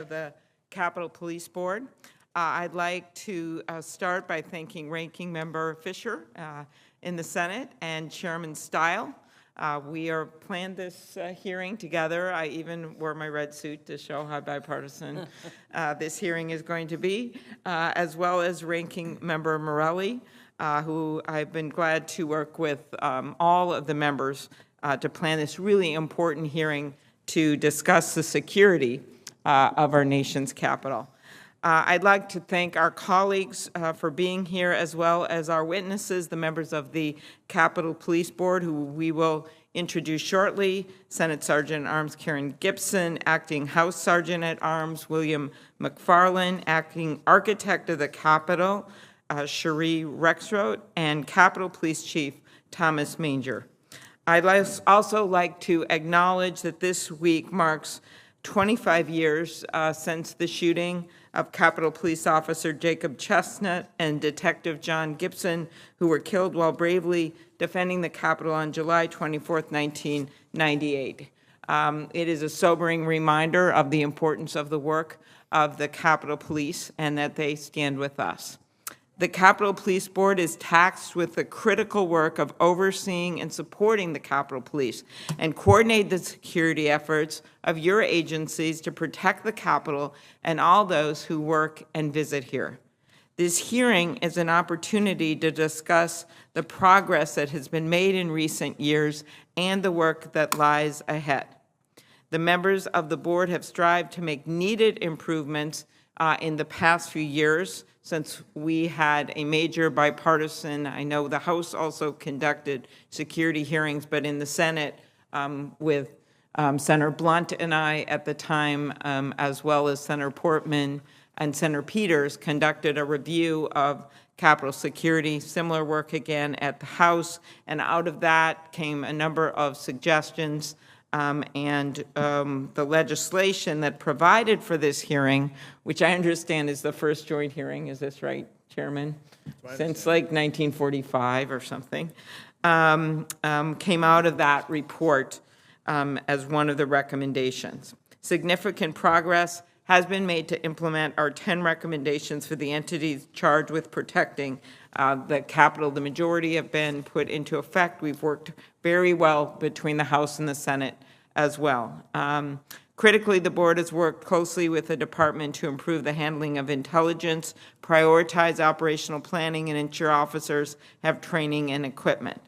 The Capitol Police Board. I'd like to start by thanking Ranking Member Fisher in the Senate and Chairman Stile. We are planned this hearing together. I even wore my red suit to show how bipartisan this hearing is going to be, as well as Ranking Member Morelli, who I've been glad to work with all of the members to plan this really important hearing to discuss the security of our nation's capital. I'd like to thank our colleagues for being here, as well as our witnesses, the members of the Capitol Police Board, who we will introduce shortly: Senate Sergeant at Arms Karen Gibson, Acting House Sergeant at Arms William McFarland, Acting Architect of the Capitol Cherie Rexroad, and Capitol Police Chief Thomas Manger. I'd also like to acknowledge that this week marks 25 years since the shooting of Capitol Police Officer Jacob Chestnut and Detective John Gibson, who were killed while bravely defending the Capitol on July 24, 1998. It is a sobering reminder of the importance of the work of the Capitol Police and that they stand with us. The Capitol Police Board is tasked with the critical work of overseeing and supporting the Capitol Police and coordinate the security efforts of your agencies to protect the Capitol and all those who work and visit here. This hearing is an opportunity to discuss the progress that has been made in recent years and the work that lies ahead. The members of the board have strived to make needed improvements in the past few years, since we had a major bipartisan. I know the House also conducted security hearings, but in the Senate with Senator Blunt and I at the time, as well as Senator Portman and Senator Peters, conducted a review of Capitol security. Similar work again at the House, and out of that came a number of suggestions and the legislation that provided for this hearing, which I understand is the first joint hearing, is this right, Chairman? Since like 1945 or something, came out of that report as one of the recommendations. Significant progress has been made to implement our 10 recommendations for the entities charged with protecting the Capitol. The majority have been put into effect. We've worked very well between the House and the Senate as well. Critically, the board has worked closely with the department to improve the handling of intelligence, prioritize operational planning, and ensure officers have training and equipment.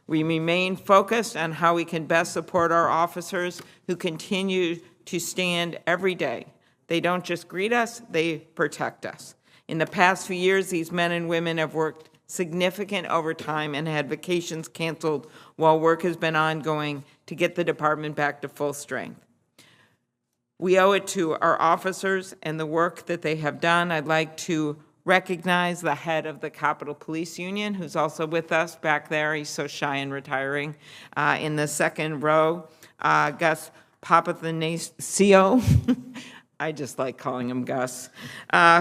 We remain focused on how we can best support our officers who continue to stand every day. They don't just greet us, they protect us. In the past few years, these men and women have worked significant overtime and had vacations canceled while work has been ongoing to get the department back to full strength. We owe it to our officers and the work that they have done. I'd like to recognize the head of the Capitol Police Union, who's also with us back there. He's so shy and retiring. In the second row, Gus Papathanacio. I just like calling him Gus,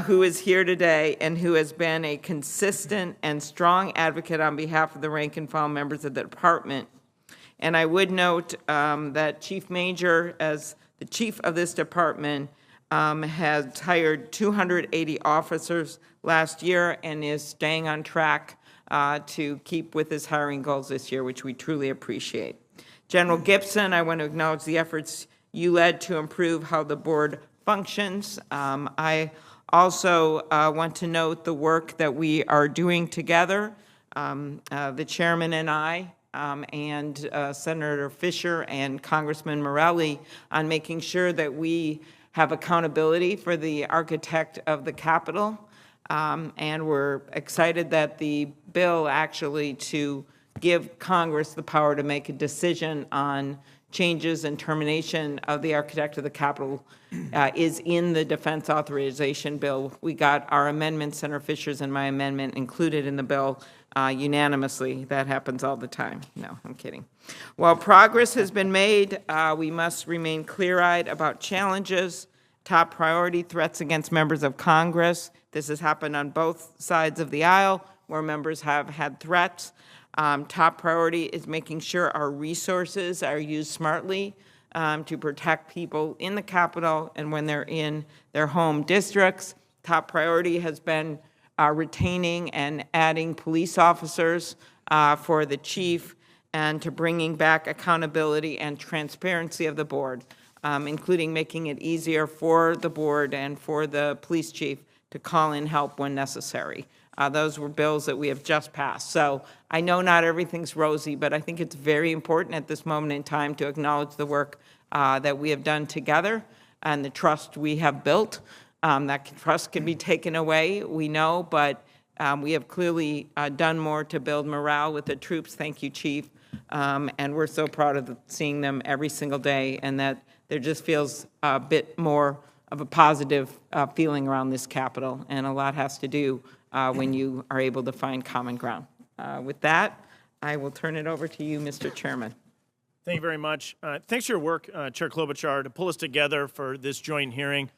who is here today and who has been a consistent and strong advocate on behalf of the rank and file members of the department. And I would note that Chief Manger, as the chief of this department, has hired 280 officers last year and is staying on track to keep with his hiring goals this year, which we truly appreciate. General Gibson, I want to acknowledge the efforts you led to improve how the board functions. I also want to note the work that we are doing together, the chairman and I, and Senator Fisher and Congressman Morelli, on making sure that we have accountability for the architect of the Capitol. And we're excited that the bill actually to give Congress the power to make a decision on changes and termination of the architect of the Capitol is in the defense authorization bill. We got our amendment, Senator Fisher's and my amendment, included in the bill unanimously. That happens all the time. No, I'm kidding. While progress has been made, we must remain clear-eyed about challenges. Top priority: threats against members of Congress. This has happened on both sides of the aisle where members have had threats. Top priority is making sure our resources are used smartly to protect people in the Capitol and when they're in their home districts. Top priority has been retaining and adding police officers for the chief and to bringing back accountability and transparency of the board, including making it easier for the board and for the police chief to call in help when necessary. Those were bills that we have just passed. So I know not everything's rosy, but I think it's very important at this moment in time to acknowledge the work that we have done together and the trust we have built. That trust can be taken away, we know, but we have clearly done more to build morale with the troops. Thank you, Chief. And we're so proud of seeing them every single day, and that there just feels a bit more of a positive feeling around this Capitol, and a lot has to do when you are able to find common ground. With that, I will turn it over to you, Mr. Chairman. Thank you very much. Thanks for your work, Chair Klobuchar, to pull us together for this joint hearing.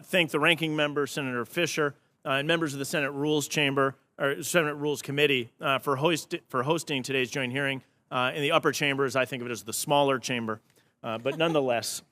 Thank the ranking member, Senator Fisher, and members of the Senate Rules Chamber, or Senate Rules Committee for hosting today's joint hearing in the upper chambers. I think of it as the smaller chamber, but nonetheless,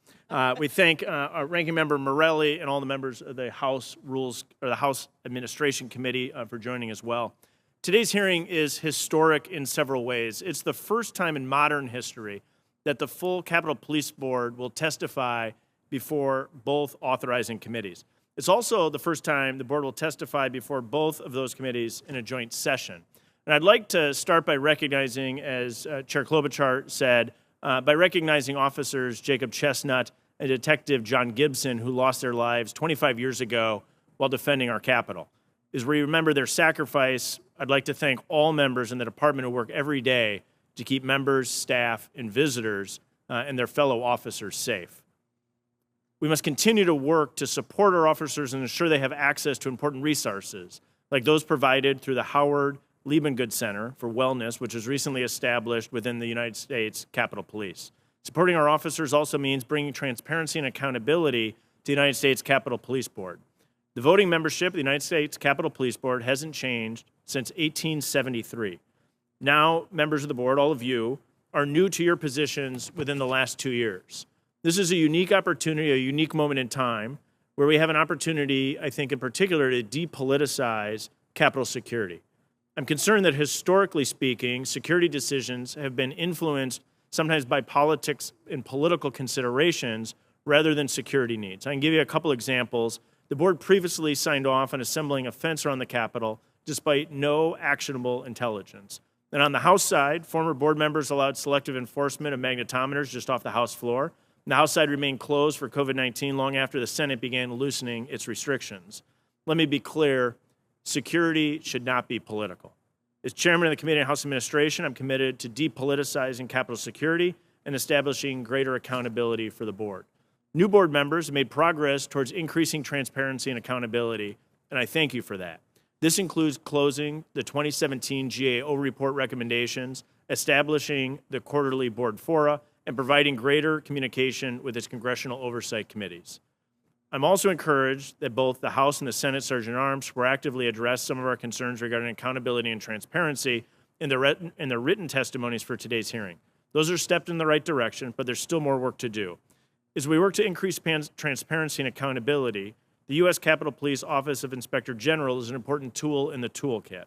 we thank our ranking member Morelli and all the members of the House Rules or the House Administration Committee for joining as well. Today's hearing is historic in several ways. It's the first time in modern history that the full Capitol Police Board will testify before both authorizing committees. It's also the first time the board will testify before both of those committees in a joint session. And I'd like to start by recognizing, as Chair Klobuchar said, by recognizing officers Jacob Chestnut and Detective John Gibson, who lost their lives 25 years ago while defending our Capitol. As we remember their sacrifice, I'd like to thank all members in the department who work every day to keep members, staff, and visitors and their fellow officers safe. We must continue to work to support our officers and ensure they have access to important resources, like those provided through the Howard Liebengood Center for Wellness, which was recently established within the United States Capitol Police. Supporting our officers also means bringing transparency and accountability to the United States Capitol Police Board. The voting membership of the United States Capitol Police Board hasn't changed since 1873. Now, members of the board, all of you, are new to your positions within the last 2 years. This is a unique opportunity, a unique moment in time, where we have an opportunity, I think in particular, to depoliticize Capitol security. I'm concerned that historically speaking, security decisions have been influenced sometimes by politics and political considerations rather than security needs. I can give you a couple examples. The board previously signed off on assembling a fence around the Capitol despite no actionable intelligence. And on the House side, former board members allowed selective enforcement of magnetometers just off the House floor. And the House side remained closed for COVID-19 long after the Senate began loosening its restrictions. Let me be clear, security should not be political. As chairman of the Committee on House Administration, I'm committed to depoliticizing Capitol security and establishing greater accountability for the board. New board members have made progress towards increasing transparency and accountability, and I thank you for that. This includes closing the 2017 GAO report recommendations, establishing the quarterly board fora, and providing greater communication with its congressional oversight committees. I'm also encouraged that both the House and the Senate Sergeant-at-Arms proactively addressed some of our concerns regarding accountability and transparency in the written testimonies for today's hearing. Those are steps in the right direction, but there's still more work to do. As we work to increase transparency and accountability, the U.S. Capitol Police Office of Inspector General is an important tool in the toolkit.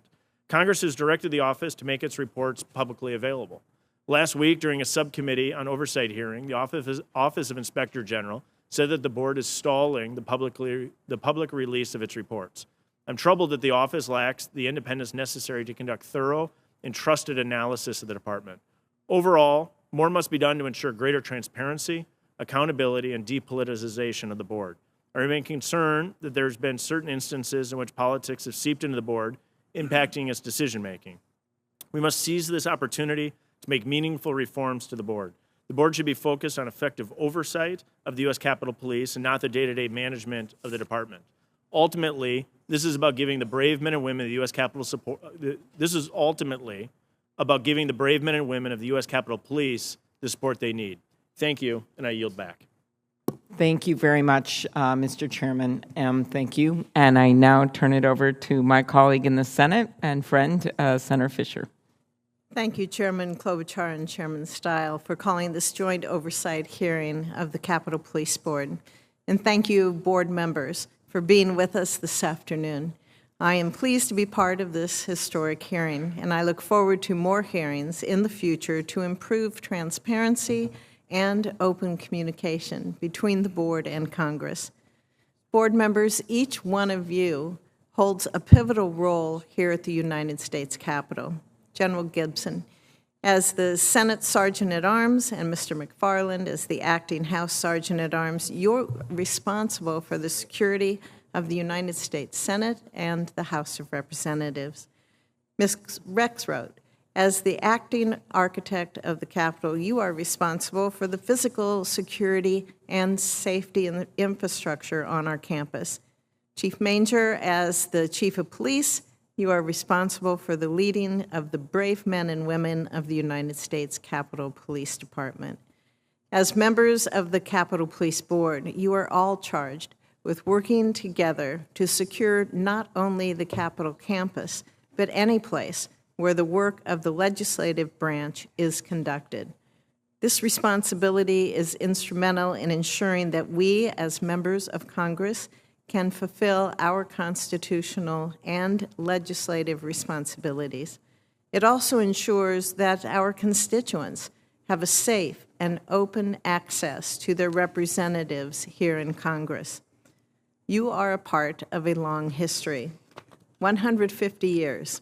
Congress has directed the office to make its reports publicly available. Last week, during a subcommittee on oversight hearing, the Office of Inspector General said that the board is stalling the public release of its reports. I'm troubled that the office lacks the independence necessary to conduct thorough and trusted analysis of the department. Overall, more must be done to ensure greater transparency, accountability, and depoliticization of the board. I remain concerned that there's been certain instances in which politics have seeped into the board, impacting its decision-making. We must seize this opportunity to make meaningful reforms to the board. The board should be focused on effective oversight of the U.S. Capitol Police and not the day-to-day management of the department. Ultimately, this is about giving the brave men and women of the U.S. Capitol support. This is ultimately about giving the brave men and women of the U.S. Capitol Police the support they need. Thank you, and I yield back. Thank you very much, Mr. Chairman. Thank you. And I now turn it over to my colleague in the Senate and friend, Senator Fisher. Thank you, Chairman Klobuchar and Chairman Stile, for calling this joint oversight hearing of the Capitol Police Board. And thank you, board members, for being with us this afternoon. I am pleased to be part of this historic hearing, and I look forward to more hearings in the future to improve transparency and open communication between the board and Congress. Board members, each one of you holds a pivotal role here at the United States Capitol. General Gibson, as the Senate Sergeant-at-Arms, and Mr. McFarland as the Acting House Sergeant-at-Arms, you're responsible for the security of the United States Senate and the House of Representatives. Ms. Rexroad, as the Acting Architect of the Capitol, you are responsible for the physical security and safety and infrastructure on our campus. Chief Manger, as the Chief of Police, you are responsible for the leading of the brave men and women of the United States Capitol Police Department. As members of the Capitol Police Board, you are all charged with working together to secure not only the Capitol campus, but any place where the work of the legislative branch is conducted. This responsibility is instrumental in ensuring that we, as members of Congress, can fulfill our constitutional and legislative responsibilities. It also ensures that our constituents have a safe and open access to their representatives here in Congress. You are a part of a long history, 150 years,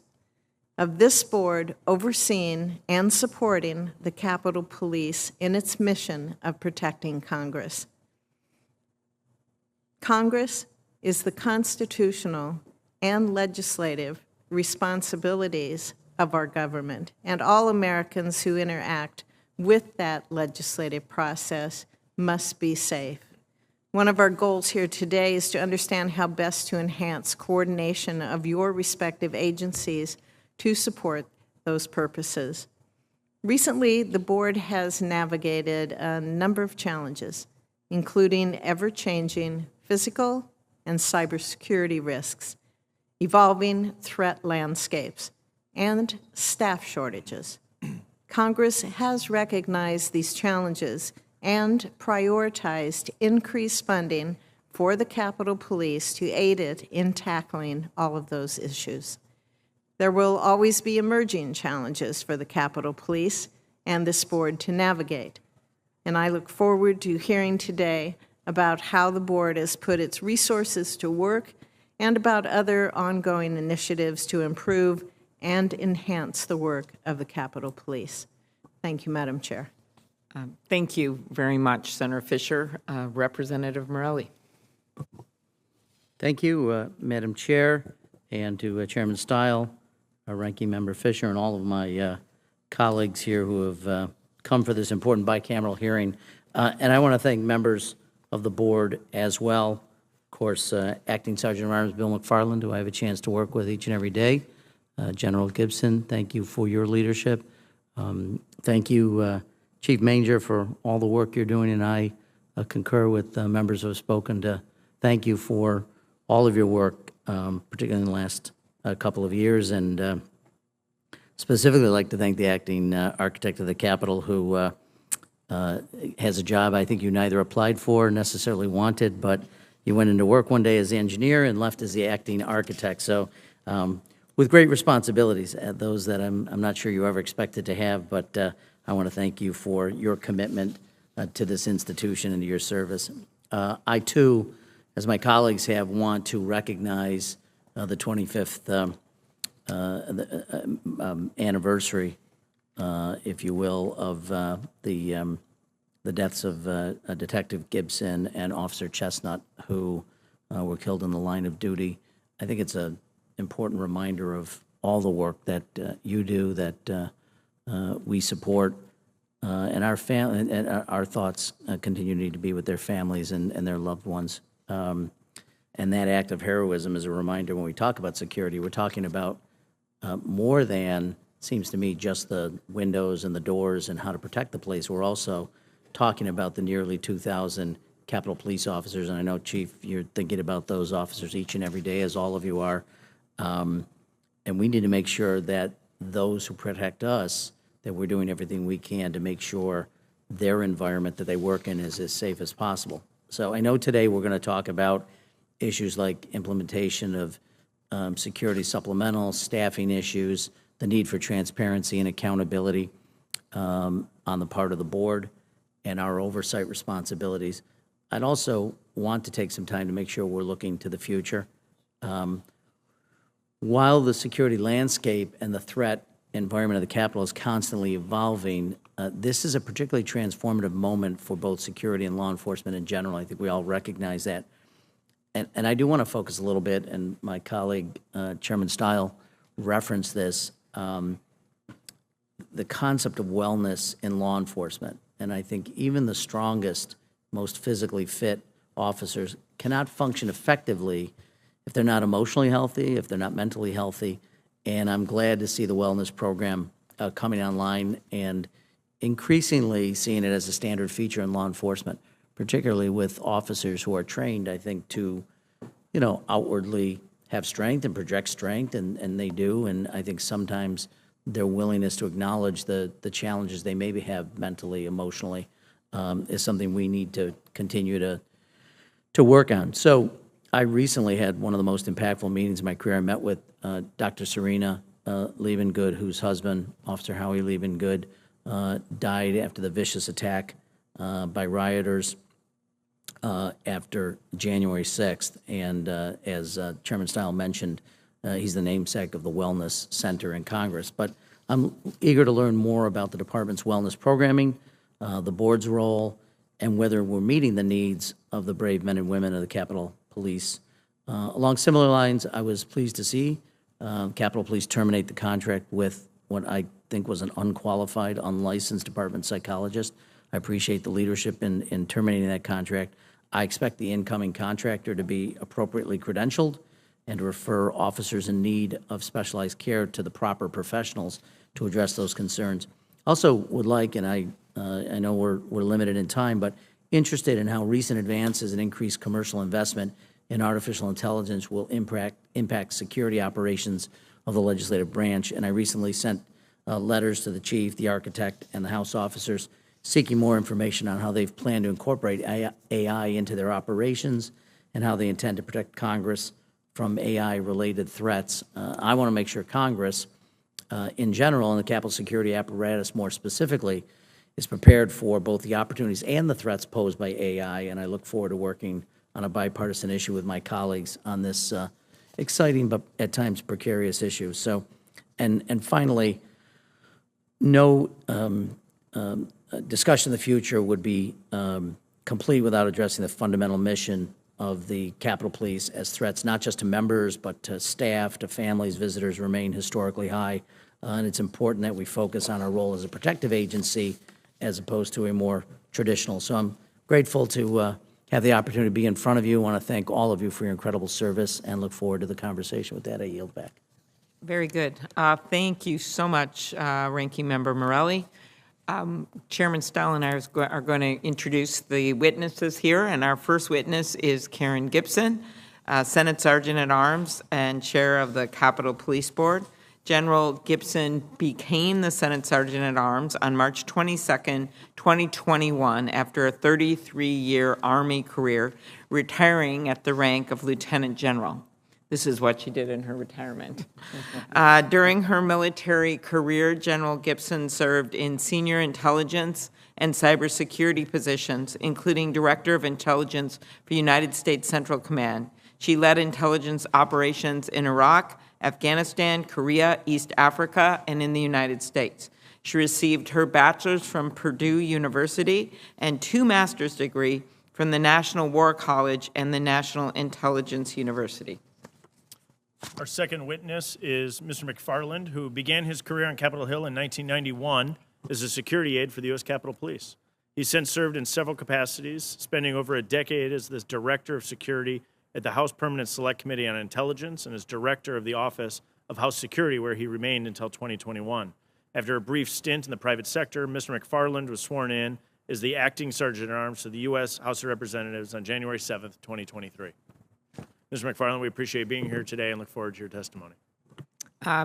of this board overseeing and supporting the Capitol Police in its mission of protecting Congress. Congress is the constitutional and legislative responsibilities of our government, and all Americans who interact with that legislative process must be safe. One of our goals here today is to understand how best to enhance coordination of your respective agencies to support those purposes. Recently, the board has navigated a number of challenges, including ever-changing physical and cybersecurity risks, evolving threat landscapes, and staff shortages. Congress has recognized these challenges and prioritized increased funding for the Capitol Police to aid it in tackling all of those issues. There will always be emerging challenges for the Capitol Police and this board to navigate, and I look forward to hearing today about how the board has put its resources to work and about other ongoing initiatives to improve and enhance the work of the Capitol Police. Thank you, Madam Chair. Thank you very much, Senator Fisher. Representative Morelli. Thank you, Madam Chair, and to Chairman Stile, Ranking Member Fisher, and all of my colleagues here who have come for this important bicameral hearing. And I want to thank members of the board as well. Of course, Acting Sergeant-at-Arms Bill McFarland, who I have a chance to work with each and every day. General Gibson, thank you for your leadership. Thank you, Chief Manger, for all the work you're doing, and I concur with members who have spoken to thank you for all of your work, particularly in the last couple of years, and specifically I'd like to thank the Acting Architect of the Capitol, who has a job I think you neither applied for or necessarily wanted, but you went into work one day as the engineer and left as the acting architect. So with great responsibilities, those that I'm not sure you ever expected to have, but I want to thank you for your commitment to this institution and to your service. I too, as my colleagues have, want to recognize the 25th anniversary, if you will, of the deaths of Detective Gibson and Officer Chestnut, who were killed in the line of duty. I think it's an important reminder of all the work that you do, that we support, and our family and our thoughts continue to need to be with their families and their loved ones. And that act of heroism is a reminder when we talk about security, we're talking about more than, seems to me, just the windows and the doors and how to protect the place. We're also talking about the nearly 2,000 Capitol Police officers, and I know, Chief, you're thinking about those officers each and every day, as all of you are. And we need to make sure that those who protect us, that we're doing everything we can to make sure their environment that they work in is as safe as possible. So I know today we're going to talk about issues like implementation of security supplementals, staffing issues, the need for transparency and accountability on the part of the board, and our oversight responsibilities. I'd also want to take some time to make sure we're looking to the future. While the security landscape and the threat environment of the Capitol is constantly evolving, this is a particularly transformative moment for both security and law enforcement in general. I think we all recognize that. And I do want to focus a little bit, and my colleague, Chairman Stile, referenced this, the concept of wellness in law enforcement. And I think even the strongest, most physically fit officers cannot function effectively if they're not emotionally healthy, if they're not mentally healthy. And I'm glad to see the wellness program coming online and increasingly seeing it as a standard feature in law enforcement, particularly with officers who are trained, I think, to, outwardly have strength and project strength, and they do. And I think sometimes their willingness to acknowledge the challenges they maybe have mentally, emotionally, is something we need to continue to work on. So I recently had one of the most impactful meetings in my career. I met with Dr. Serena Liebengood, whose husband, Officer Howie Liebengood, died after the vicious attack by rioters after January 6th. And as Chairman Stile mentioned, he's the namesake of the Wellness Center in Congress. But I'm eager to learn more about the department's wellness programming, the board's role, and whether we're meeting the needs of the brave men and women of the Capitol Police. Along similar lines, I was pleased to see Capitol Police terminate the contract with what I think was an unqualified, unlicensed department psychologist. I appreciate the leadership in terminating that contract. I expect the incoming contractor to be appropriately credentialed and to refer officers in need of specialized care to the proper professionals to address those concerns. Also would like, and I know we're limited in time, but interested in how recent advances and increased commercial investment in artificial intelligence will impact security operations of the legislative branch. And I recently sent letters to the chief, the architect, and the House officers seeking more information on how they've planned to incorporate AI into their operations and how they intend to protect Congress from AI-related threats. I want to make sure Congress, in general, and the Capitol security apparatus more specifically, is prepared for both the opportunities and the threats posed by AI, and I look forward to working on a bipartisan issue with my colleagues on this exciting but at times precarious issue. So, and finally, no discussion of the future would be complete without addressing the fundamental mission of the Capitol Police as threats not just to members but to staff, to families, visitors remain historically high, and it's important that we focus on our role as a protective agency as opposed to a more traditional. So I'm grateful to have the opportunity to be in front of you. I want to thank all of you for your incredible service and look forward to the conversation. With that, I yield back. Very good. Thank you so much, Ranking Member Morelli. Chairman Stile and I are going to introduce the witnesses here, and our first witness is Karen Gibson, Senate Sergeant at Arms and Chair of the Capitol Police Board. General Gibson became the Senate Sergeant at Arms on March 22nd, 2021, after a 33-year Army career, retiring at the rank of Lieutenant General. This is what she did in her retirement. During her military career, General Gibson served in senior intelligence and cybersecurity positions, including Director of Intelligence for United States Central Command. She led intelligence operations in Iraq, Afghanistan, Korea, East Africa, and in the United States. She received her bachelor's from Purdue University and 2 master's degrees from the National War College and the National Intelligence University. Our second witness is Mr. McFarland, who began his career on Capitol Hill in 1991 as a security aide for the U.S. Capitol Police. He's since served in several capacities, spending over a decade as the Director of Security at the House Permanent Select Committee on Intelligence and as Director of the Office of House Security, where he remained until 2021. After a brief stint in the private sector, Mr. McFarland was sworn in as the Acting Sergeant at Arms to the U.S. House of Representatives on January 7th, 2023. Mr. McFarland, we appreciate being here today and look forward to your testimony.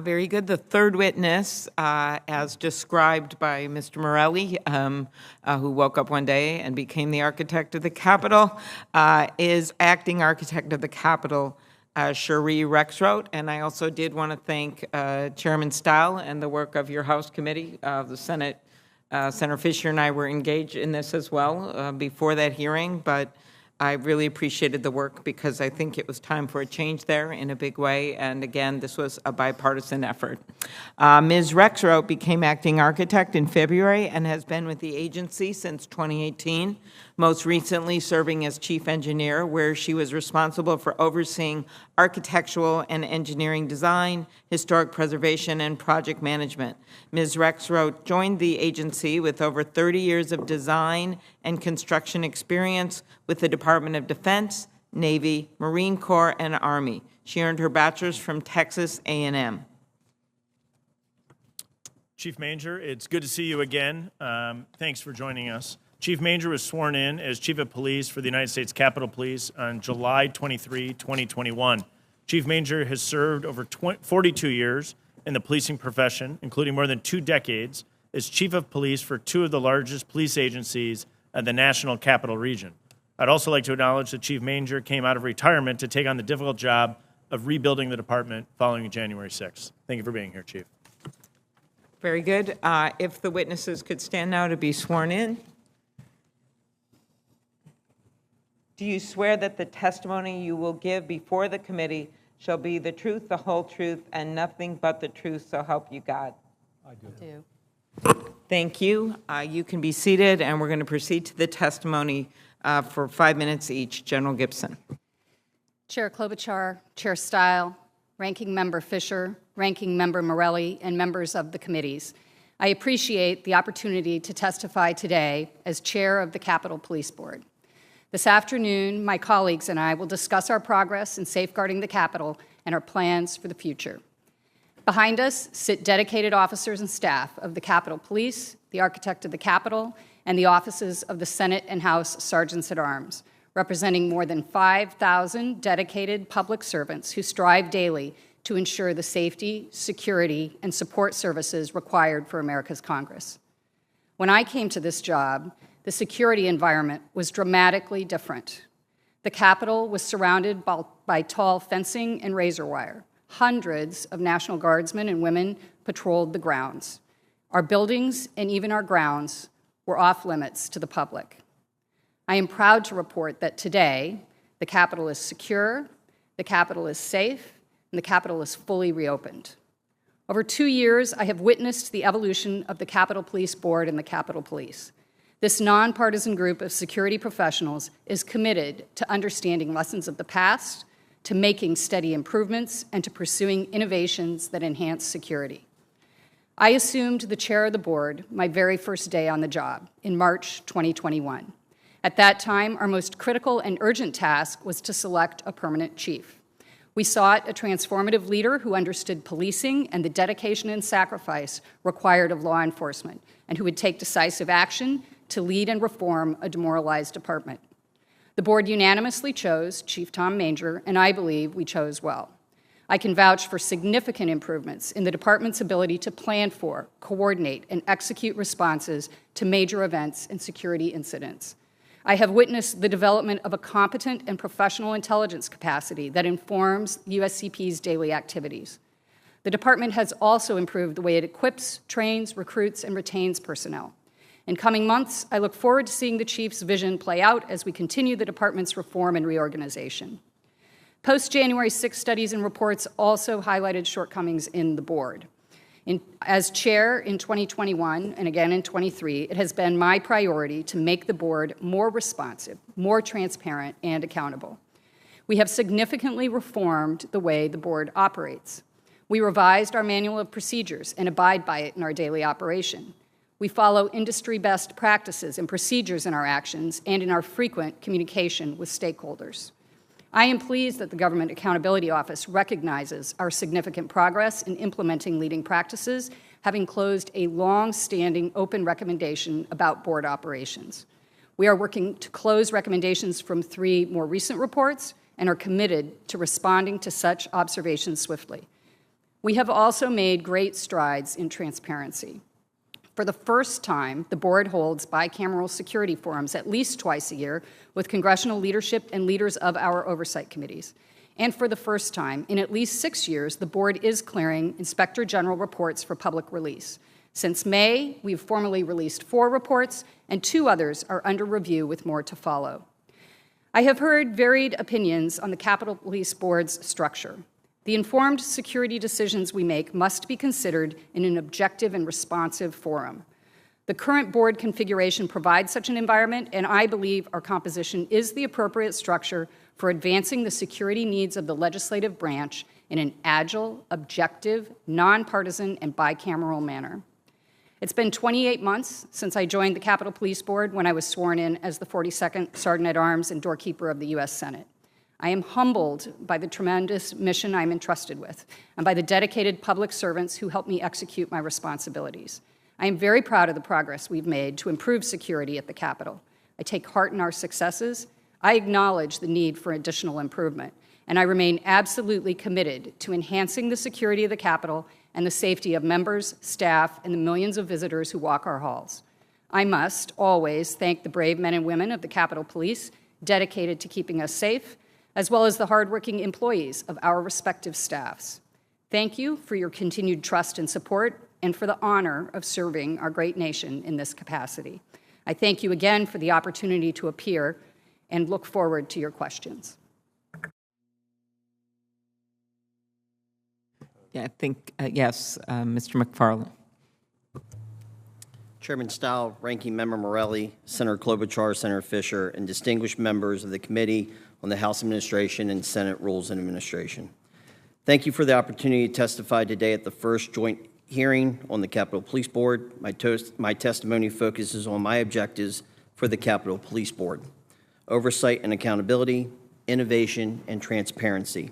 Very good. The third witness, as described by Mr. Morelli, who woke up one day and became the architect of the Capitol, is acting architect of the Capitol, Cherie Rexroad. And I also did want to thank Chairman Stile and the work of your House Committee. The Senate, Senator Fisher and I were engaged in this as well before that hearing, but I really appreciated the work because I think it was time for a change there in a big way. And again, this was a bipartisan effort. Ms. Rexroad became acting architect in February and has been with the agency since 2018, most recently serving as chief engineer, where she was responsible for overseeing architectural and engineering design, historic preservation, and project management. Ms. Rexroad joined the agency with over 30 years of design and construction experience with the Department of Defense, Navy, Marine Corps, and Army. She earned her bachelor's from Texas A&M. Chief Manger, it's good to see you again. Thanks for joining us. Chief Manger was sworn in as Chief of Police for the United States Capitol Police on July 23, 2021. Chief Manger has served over 42 years in the policing profession, including more than 2 decades as Chief of Police for 2 of the largest police agencies in the National Capital Region. I'd also like to acknowledge that Chief Manger came out of retirement to take on the difficult job of rebuilding the department following January 6th. Thank you for being here, Chief. Very good. If the witnesses could stand now to be sworn in. Do you swear that the testimony you will give before the committee shall be the truth, the whole truth, and nothing but the truth, so help you God? I do. Thank you. You can be seated, and we're going to proceed to the testimony for 5 minutes each. General Gibson. Chair Klobuchar, Chair Stile, Ranking Member Fisher, Ranking Member Morelli, and members of the committees. I appreciate the opportunity to testify today as Chair of the Capitol Police Board. This afternoon, my colleagues and I will discuss our progress in safeguarding the Capitol and our plans for the future. Behind us sit dedicated officers and staff of the Capitol Police, the Architect of the Capitol, and the offices of the Senate and House Sergeants-at-Arms, representing more than 5,000 dedicated public servants who strive daily to ensure the safety, security, and support services required for America's Congress. When I came to this job, the security environment was dramatically different. The Capitol was surrounded by tall fencing and razor wire. Hundreds of National Guardsmen and women patrolled the grounds. Our buildings and even our grounds were off limits to the public. I am proud to report that today, the Capitol is secure, the Capitol is safe, and the Capitol is fully reopened. Over 2 years, I have witnessed the evolution of the Capitol Police Board and the Capitol Police. This nonpartisan group of security professionals is committed to understanding lessons of the past, to making steady improvements, and to pursuing innovations that enhance security. I assumed the chair of the board my very first day on the job in March 2021. At that time, our most critical and urgent task was to select a permanent chief. We sought a transformative leader who understood policing and the dedication and sacrifice required of law enforcement, and who would take decisive action to lead and reform a demoralized department. The board unanimously chose Chief Tom Manger, and I believe we chose well. I can vouch for significant improvements in the department's ability to plan for, coordinate, and execute responses to major events and security incidents. I have witnessed the development of a competent and professional intelligence capacity that informs USCP's daily activities. The department has also improved the way it equips, trains, recruits, and retains personnel. In coming months, I look forward to seeing the Chief's vision play out as we continue the department's reform and reorganization. Post-January 6 studies and reports also highlighted shortcomings in the board. As chair in 2021 and again in 23, it has been my priority to make the board more responsive, more transparent, and accountable. We have significantly reformed the way the board operates. We revised our manual of procedures and abide by it in our daily operation. We follow industry best practices and procedures in our actions and in our frequent communication with stakeholders. I am pleased that the Government Accountability Office recognizes our significant progress in implementing leading practices, having closed a long-standing open recommendation about board operations. We are working to close recommendations from 3 more recent reports and are committed to responding to such observations swiftly. We have also made great strides in transparency. For the first time, the board holds bicameral security forums at least twice a year with congressional leadership and leaders of our oversight committees. And for the first time, in at least 6 years, the board is clearing Inspector General reports for public release. Since May, we've formally released 4 reports, and 2 others are under review with more to follow. I have heard varied opinions on the Capitol Police Board's structure. The informed security decisions we make must be considered in an objective and responsive forum. The current board configuration provides such an environment, and I believe our composition is the appropriate structure for advancing the security needs of the legislative branch in an agile, objective, nonpartisan, and bicameral manner. It's been 28 months since I joined the Capitol Police Board when I was sworn in as the 42nd Sergeant-at-Arms and doorkeeper of the U.S. Senate. I am humbled by the tremendous mission I'm entrusted with and by the dedicated public servants who help me execute my responsibilities. I am very proud of the progress we've made to improve security at the Capitol. I take heart in our successes. I acknowledge the need for additional improvement, and I remain absolutely committed to enhancing the security of the Capitol and the safety of members, staff, and the millions of visitors who walk our halls. I must always thank the brave men and women of the Capitol Police dedicated to keeping us safe, as well as the hardworking employees of our respective staffs. Thank you for your continued trust and support and for the honor of serving our great nation in this capacity. I thank you again for the opportunity to appear and look forward to your questions. Yeah, I think, yes, Mr. McFarland. Chairman Style, Ranking Member Morelli, Senator Klobuchar, Senator Fisher, and distinguished members of the Committee on the House Administration and Senate Rules and Administration. Thank you for the opportunity to testify today at the first joint hearing on the Capitol Police Board. My testimony focuses on my objectives for the Capitol Police Board: oversight and accountability, innovation, and transparency.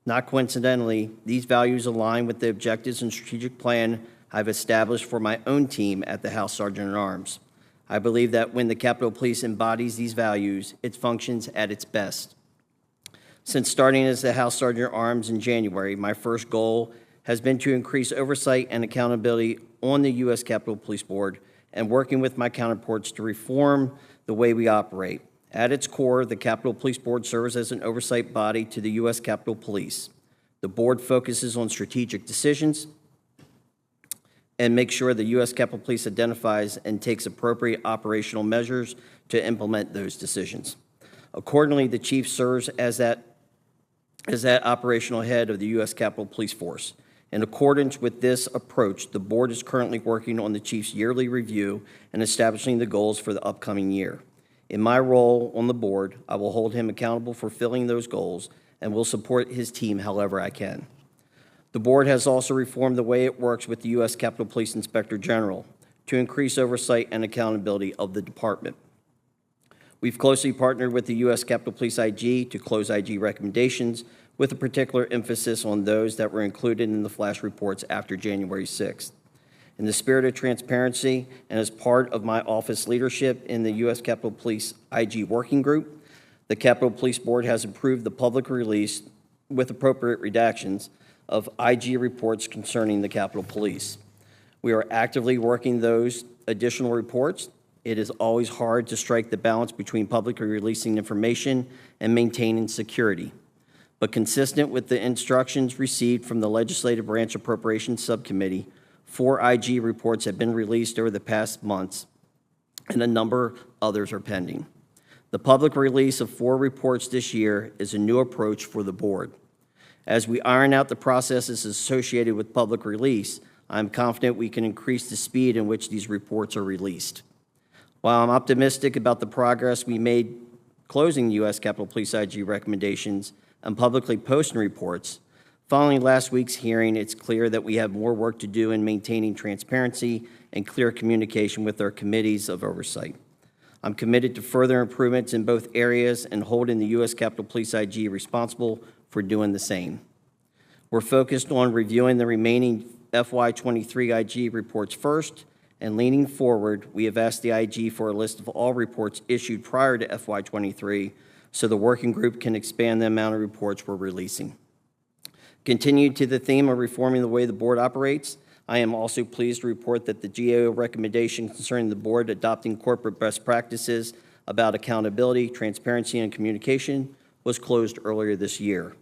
Not coincidentally, these values align with the objectives and strategic plan I've established for my own team at the House Sergeant-at-Arms. I believe that when the Capitol Police embodies these values, it functions at its best. Since starting as the House Sergeant-at-Arms in January, my first goal has been to increase oversight and accountability on the U.S. Capitol Police Board and working with my counterparts to reform the way we operate. At its core, the Capitol Police Board serves as an oversight body to the U.S. Capitol Police. The board focuses on strategic decisions and makes sure the U.S. Capitol Police identifies and takes appropriate operational measures to implement those decisions. Accordingly, the chief serves as that operational head of the U.S. Capitol Police Force. In accordance with this approach, the board is currently working on the chief's yearly review and establishing the goals for the upcoming year. In my role on the board, I will hold him accountable for fulfilling those goals and will support his team however I can. The board has also reformed the way it works with the U.S. Capitol Police Inspector General to increase oversight and accountability of the department. We've closely partnered with the U.S. Capitol Police IG to close IG recommendations, with a particular emphasis on those that were included in the flash reports after January 6th. In the spirit of transparency and as part of my office leadership in the U.S. Capitol Police IG Working Group, the Capitol Police Board has approved the public release, with appropriate redactions, of IG reports concerning the Capitol Police. We are actively working those additional reports. It is always hard to strike the balance between publicly releasing information and maintaining security. But consistent with the instructions received from the Legislative Branch Appropriations Subcommittee, 4 IG reports have been released over the past months, and a number others are pending. The public release of 4 reports this year is a new approach for the board. As we iron out the processes associated with public release, I'm confident we can increase the speed in which these reports are released. While I'm optimistic about the progress we made closing the U.S. Capitol Police IG recommendations and publicly posting reports, following last week's hearing, it's clear that we have more work to do in maintaining transparency and clear communication with our committees of oversight. I'm committed to further improvements in both areas and holding the U.S. Capitol Police IG responsible for doing the same. We're focused on reviewing the remaining FY23 IG reports first, and leaning forward, we have asked the IG for a list of all reports issued prior to FY23 so the working group can expand the amount of reports we're releasing. Continuing to the theme of reforming the way the board operates, I am also pleased to report that the GAO recommendation concerning the board adopting corporate best practices about accountability, transparency, and communication was closed earlier this year.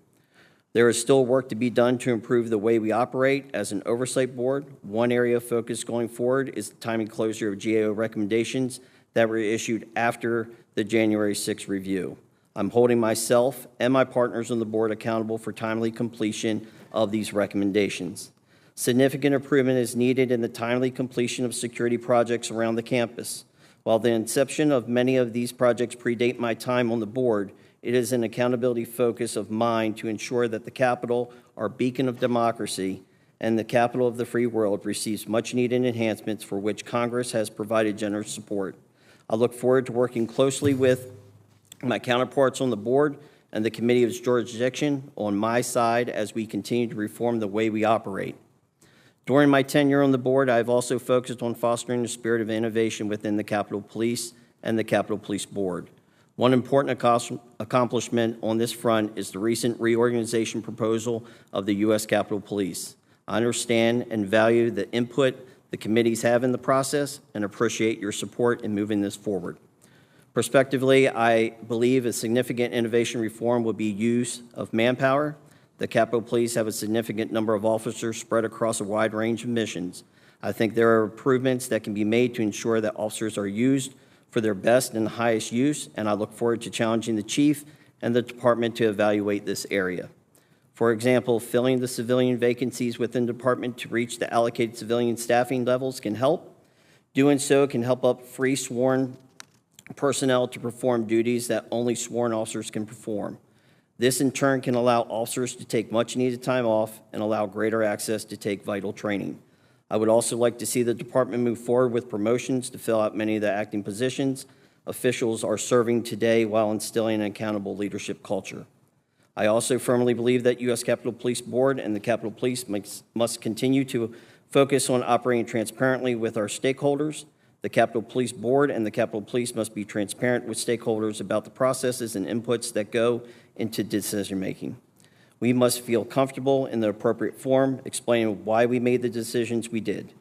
There is still work to be done to improve the way we operate as an oversight board. One area of focus going forward is the timely closure of GAO recommendations that were issued after the January 6th review. I'm holding myself and my partners on the board accountable for timely completion of these recommendations. Significant improvement is needed in the timely completion of security projects around the campus. While the inception of many of these projects predate my time on the board, it is an accountability focus of mine to ensure that the Capitol, our beacon of democracy, and the capital of the free world receives much-needed enhancements for which Congress has provided generous support. I look forward to working closely with my counterparts on the board and the Committee of Jurisdiction on my side as we continue to reform the way we operate. During my tenure on the board, I have also focused on fostering the spirit of innovation within the Capitol Police and the Capitol Police Board. One important accomplishment on this front is the recent reorganization proposal of the U.S. Capitol Police. I understand and value the input the committees have in the process and appreciate your support in moving this forward. Prospectively, I believe a significant innovation reform will be use of manpower. The Capitol Police have a significant number of officers spread across a wide range of missions. I think there are improvements that can be made to ensure that officers are used for their best and highest use, and I look forward to challenging the chief and the department to evaluate this area. For example, filling the civilian vacancies within the department to reach the allocated civilian staffing levels can help. Doing so can help up free sworn personnel to perform duties that only sworn officers can perform. This, in turn, can allow officers to take much-needed time off and allow greater access to take vital training. I would also like to see the department move forward with promotions to fill out many of the acting positions officials are serving today while instilling an accountable leadership culture. I also firmly believe that U.S. Capitol Police Board and the Capitol Police must continue to focus on operating transparently with our stakeholders. The Capitol Police Board and the Capitol Police must be transparent with stakeholders about the processes and inputs that go into decision-making. We must feel comfortable in the appropriate form, explaining why we made the decisions we did.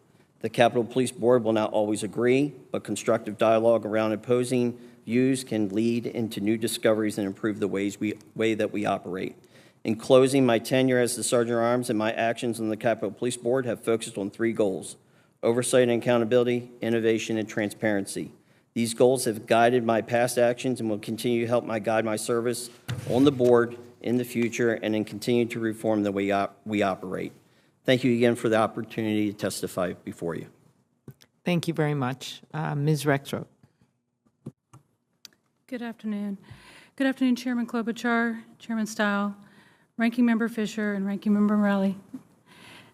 The Capitol Police Board will not always agree, but constructive dialogue around opposing views can lead into new discoveries and improve the way that we operate. In closing, my tenure as the Sergeant at Arms and my actions on the Capitol Police Board have focused on 3 goals: oversight and accountability, innovation, and transparency. These goals have guided my past actions and will continue to help guide my service on the board in the future and in continuing to reform the way we operate. Thank you again for the opportunity to testify before you. Thank you very much. Ms. Rexroad. Good afternoon. Good afternoon, Chairman Klobuchar, Chairman Stile, Ranking Member Fisher, and Ranking Member Morelli,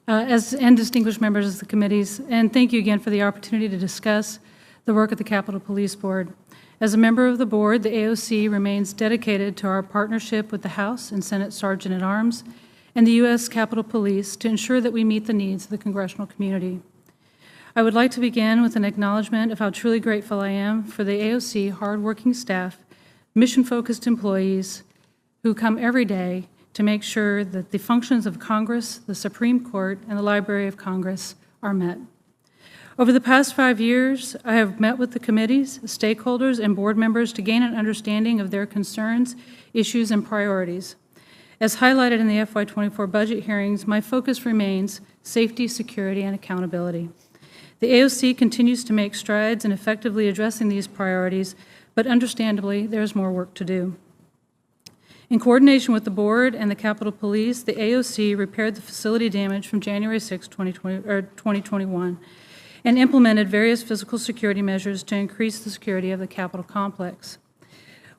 and distinguished members of the committees. And thank you again for the opportunity to discuss the work of the Capitol Police Board. As a member of the board, the AOC remains dedicated to our partnership with the House and Senate Sergeant at Arms and the U.S. Capitol Police to ensure that we meet the needs of the congressional community. I would like to begin with an acknowledgement of how truly grateful I am for the AOC hardworking staff, mission-focused employees who come every day to make sure that the functions of Congress, the Supreme Court, and the Library of Congress are met. Over the past 5 years, I have met with the committees, stakeholders, and board members to gain an understanding of their concerns, issues, and priorities. As highlighted in the FY24 budget hearings, my focus remains safety, security, and accountability. The AOC continues to make strides in effectively addressing these priorities, but understandably, there is more work to do. In coordination with the board and the Capitol Police, the AOC repaired the facility damage from January 6, 2021, and implemented various physical security measures to increase the security of the Capitol complex.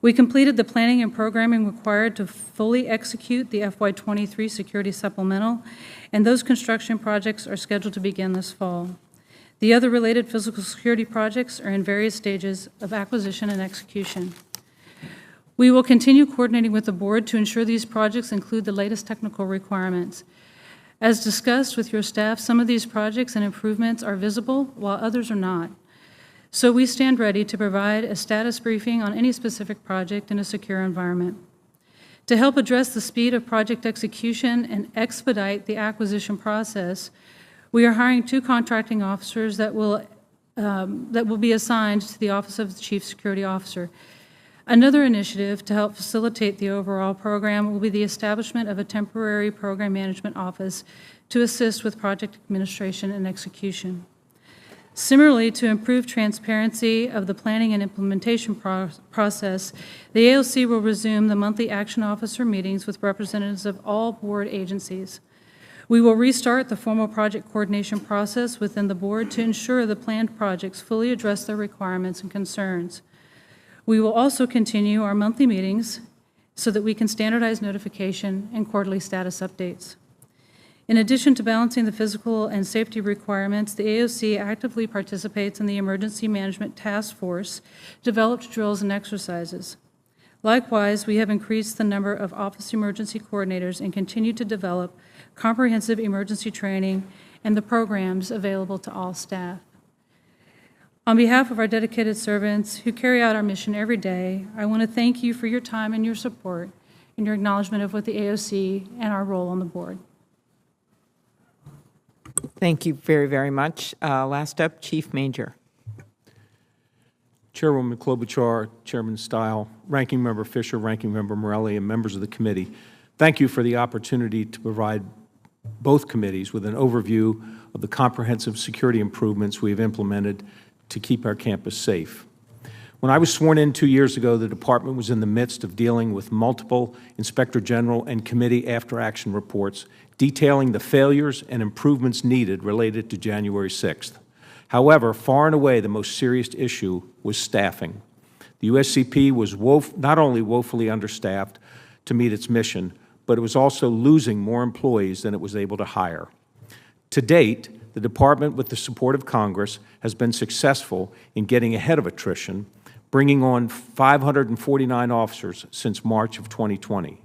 We completed the planning and programming required to fully execute the FY23 security supplemental, and those construction projects are scheduled to begin this fall. The other related physical security projects are in various stages of acquisition and execution. We will continue coordinating with the board to ensure these projects include the latest technical requirements. As discussed with your staff, some of these projects and improvements are visible while others are not. So we stand ready to provide a status briefing on any specific project in a secure environment. To help address the speed of project execution and expedite the acquisition process, we are hiring 2 contracting officers that will be assigned to the Office of the Chief Security Officer. Another initiative to help facilitate the overall program will be the establishment of a temporary program management office to assist with project administration and execution. Similarly, to improve transparency of the planning and implementation process, the AOC will resume the monthly action officer meetings with representatives of all board agencies. We will restart the formal project coordination process within the board to ensure the planned projects fully address their requirements and concerns. We will also continue our monthly meetings so that we can standardize notification and quarterly status updates. In addition to balancing the physical and safety requirements, the AOC actively participates in the Emergency Management Task Force, developed drills and exercises. Likewise, we have increased the number of office emergency coordinators and continue to develop comprehensive emergency training and the programs available to all staff. On behalf of our dedicated servants who carry out our mission every day, I want to thank you for your time and your support and your acknowledgement of what the AOC and our role on the board. Thank you very, very much. Last up, Chief Manger. Chairwoman Klobuchar, Chairman Stile, Ranking Member Fisher, Ranking Member Morelli, and members of the committee, thank you for the opportunity to provide both committees with an overview of the comprehensive security improvements we have implemented to keep our campus safe. When I was sworn in 2 years ago, the department was in the midst of dealing with multiple Inspector General and committee after-action reports detailing the failures and improvements needed related to January 6th. However, far and away the most serious issue was staffing. The USCP was not only woefully understaffed to meet its mission, but it was also losing more employees than it was able to hire. To date, the department, with the support of Congress, has been successful in getting ahead of attrition, bringing on 549 officers since March of 2020.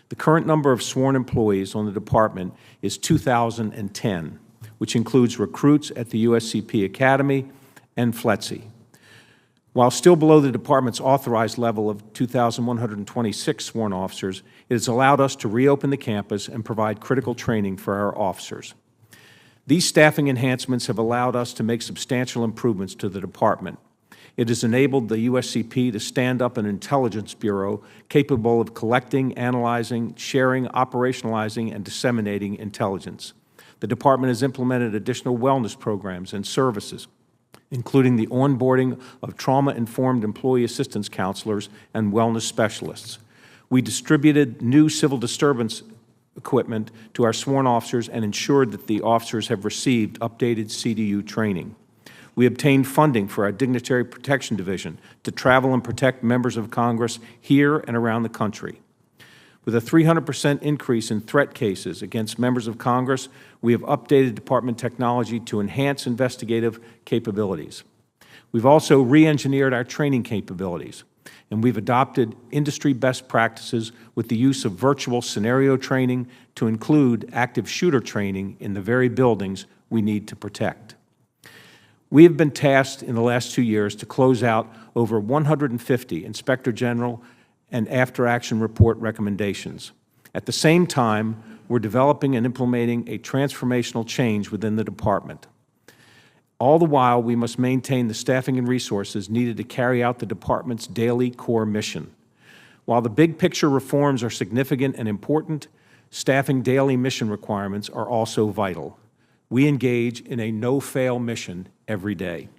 The current number of sworn employees on the department is 2,010, which includes recruits at the USCP Academy and FLETC. While still below the department's authorized level of 2,126 sworn officers, it has allowed us to reopen the campus and provide critical training for our officers. These staffing enhancements have allowed us to make substantial improvements to the department. It has enabled the USCP to stand up an intelligence bureau capable of collecting, analyzing, sharing, operationalizing, and disseminating intelligence. The department has implemented additional wellness programs and services, including the onboarding of trauma-informed employee assistance counselors and wellness specialists. We distributed new civil disturbance equipment to our sworn officers and ensured that the officers have received updated CDU training. We obtained funding for our Dignitary Protection Division to travel and protect members of Congress here and around the country. With a 300% increase in threat cases against members of Congress, we have updated department technology to enhance investigative capabilities. We've also re-engineered our training capabilities, and we've adopted industry best practices with the use of virtual scenario training to include active shooter training in the very buildings we need to protect. We have been tasked in the last 2 years to close out over 150 Inspector General and after-action report recommendations. At the same time, we're developing and implementing a transformational change within the department. All the while, we must maintain the staffing and resources needed to carry out the department's daily core mission. While the big picture reforms are significant and important, staffing daily mission requirements are also vital. We engage in a no-fail mission every day.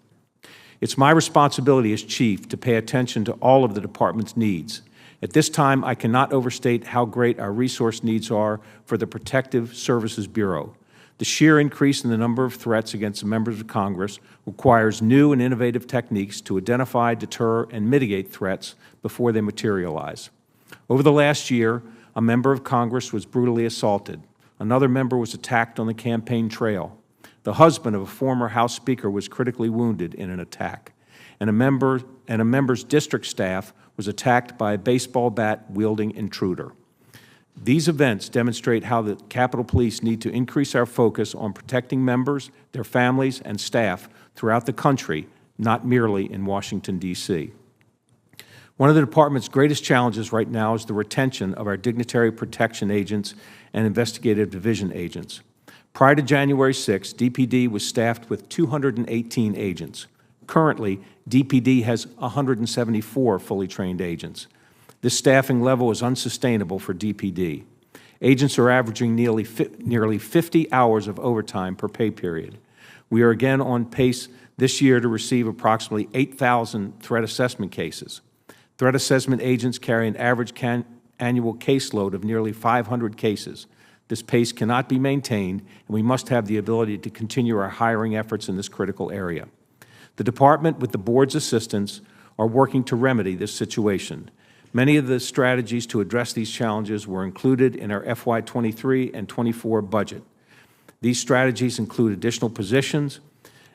It's my responsibility as chief to pay attention to all of the department's needs. At this time, I cannot overstate how great our resource needs are for the Protective Services Bureau. The sheer increase in the number of threats against the members of Congress requires new and innovative techniques to identify, deter, and mitigate threats before they materialize. Over the last year, a member of Congress was brutally assaulted. Another member was attacked on the campaign trail. The husband of a former House Speaker was critically wounded in an attack. And a member's district staff was attacked by a baseball bat-wielding intruder. These events demonstrate how the Capitol Police need to increase our focus on protecting members, their families, and staff throughout the country, not merely in Washington, D.C. One of the department's greatest challenges right now is the retention of our dignitary protection agents and investigative division agents. Prior to January 6, DPD was staffed with 218 agents. Currently, DPD has 174 fully trained agents. This staffing level is unsustainable for DPD. Agents are averaging nearly 50 hours of overtime per pay period. We are again on pace this year to receive approximately 8,000 threat assessment cases. Threat assessment agents carry an average annual caseload of nearly 500 cases. This pace cannot be maintained, and we must have the ability to continue our hiring efforts in this critical area. The Department, with the Board's assistance, are working to remedy this situation. Many of the strategies to address these challenges were included in our FY23 and 24 budget. These strategies include additional positions,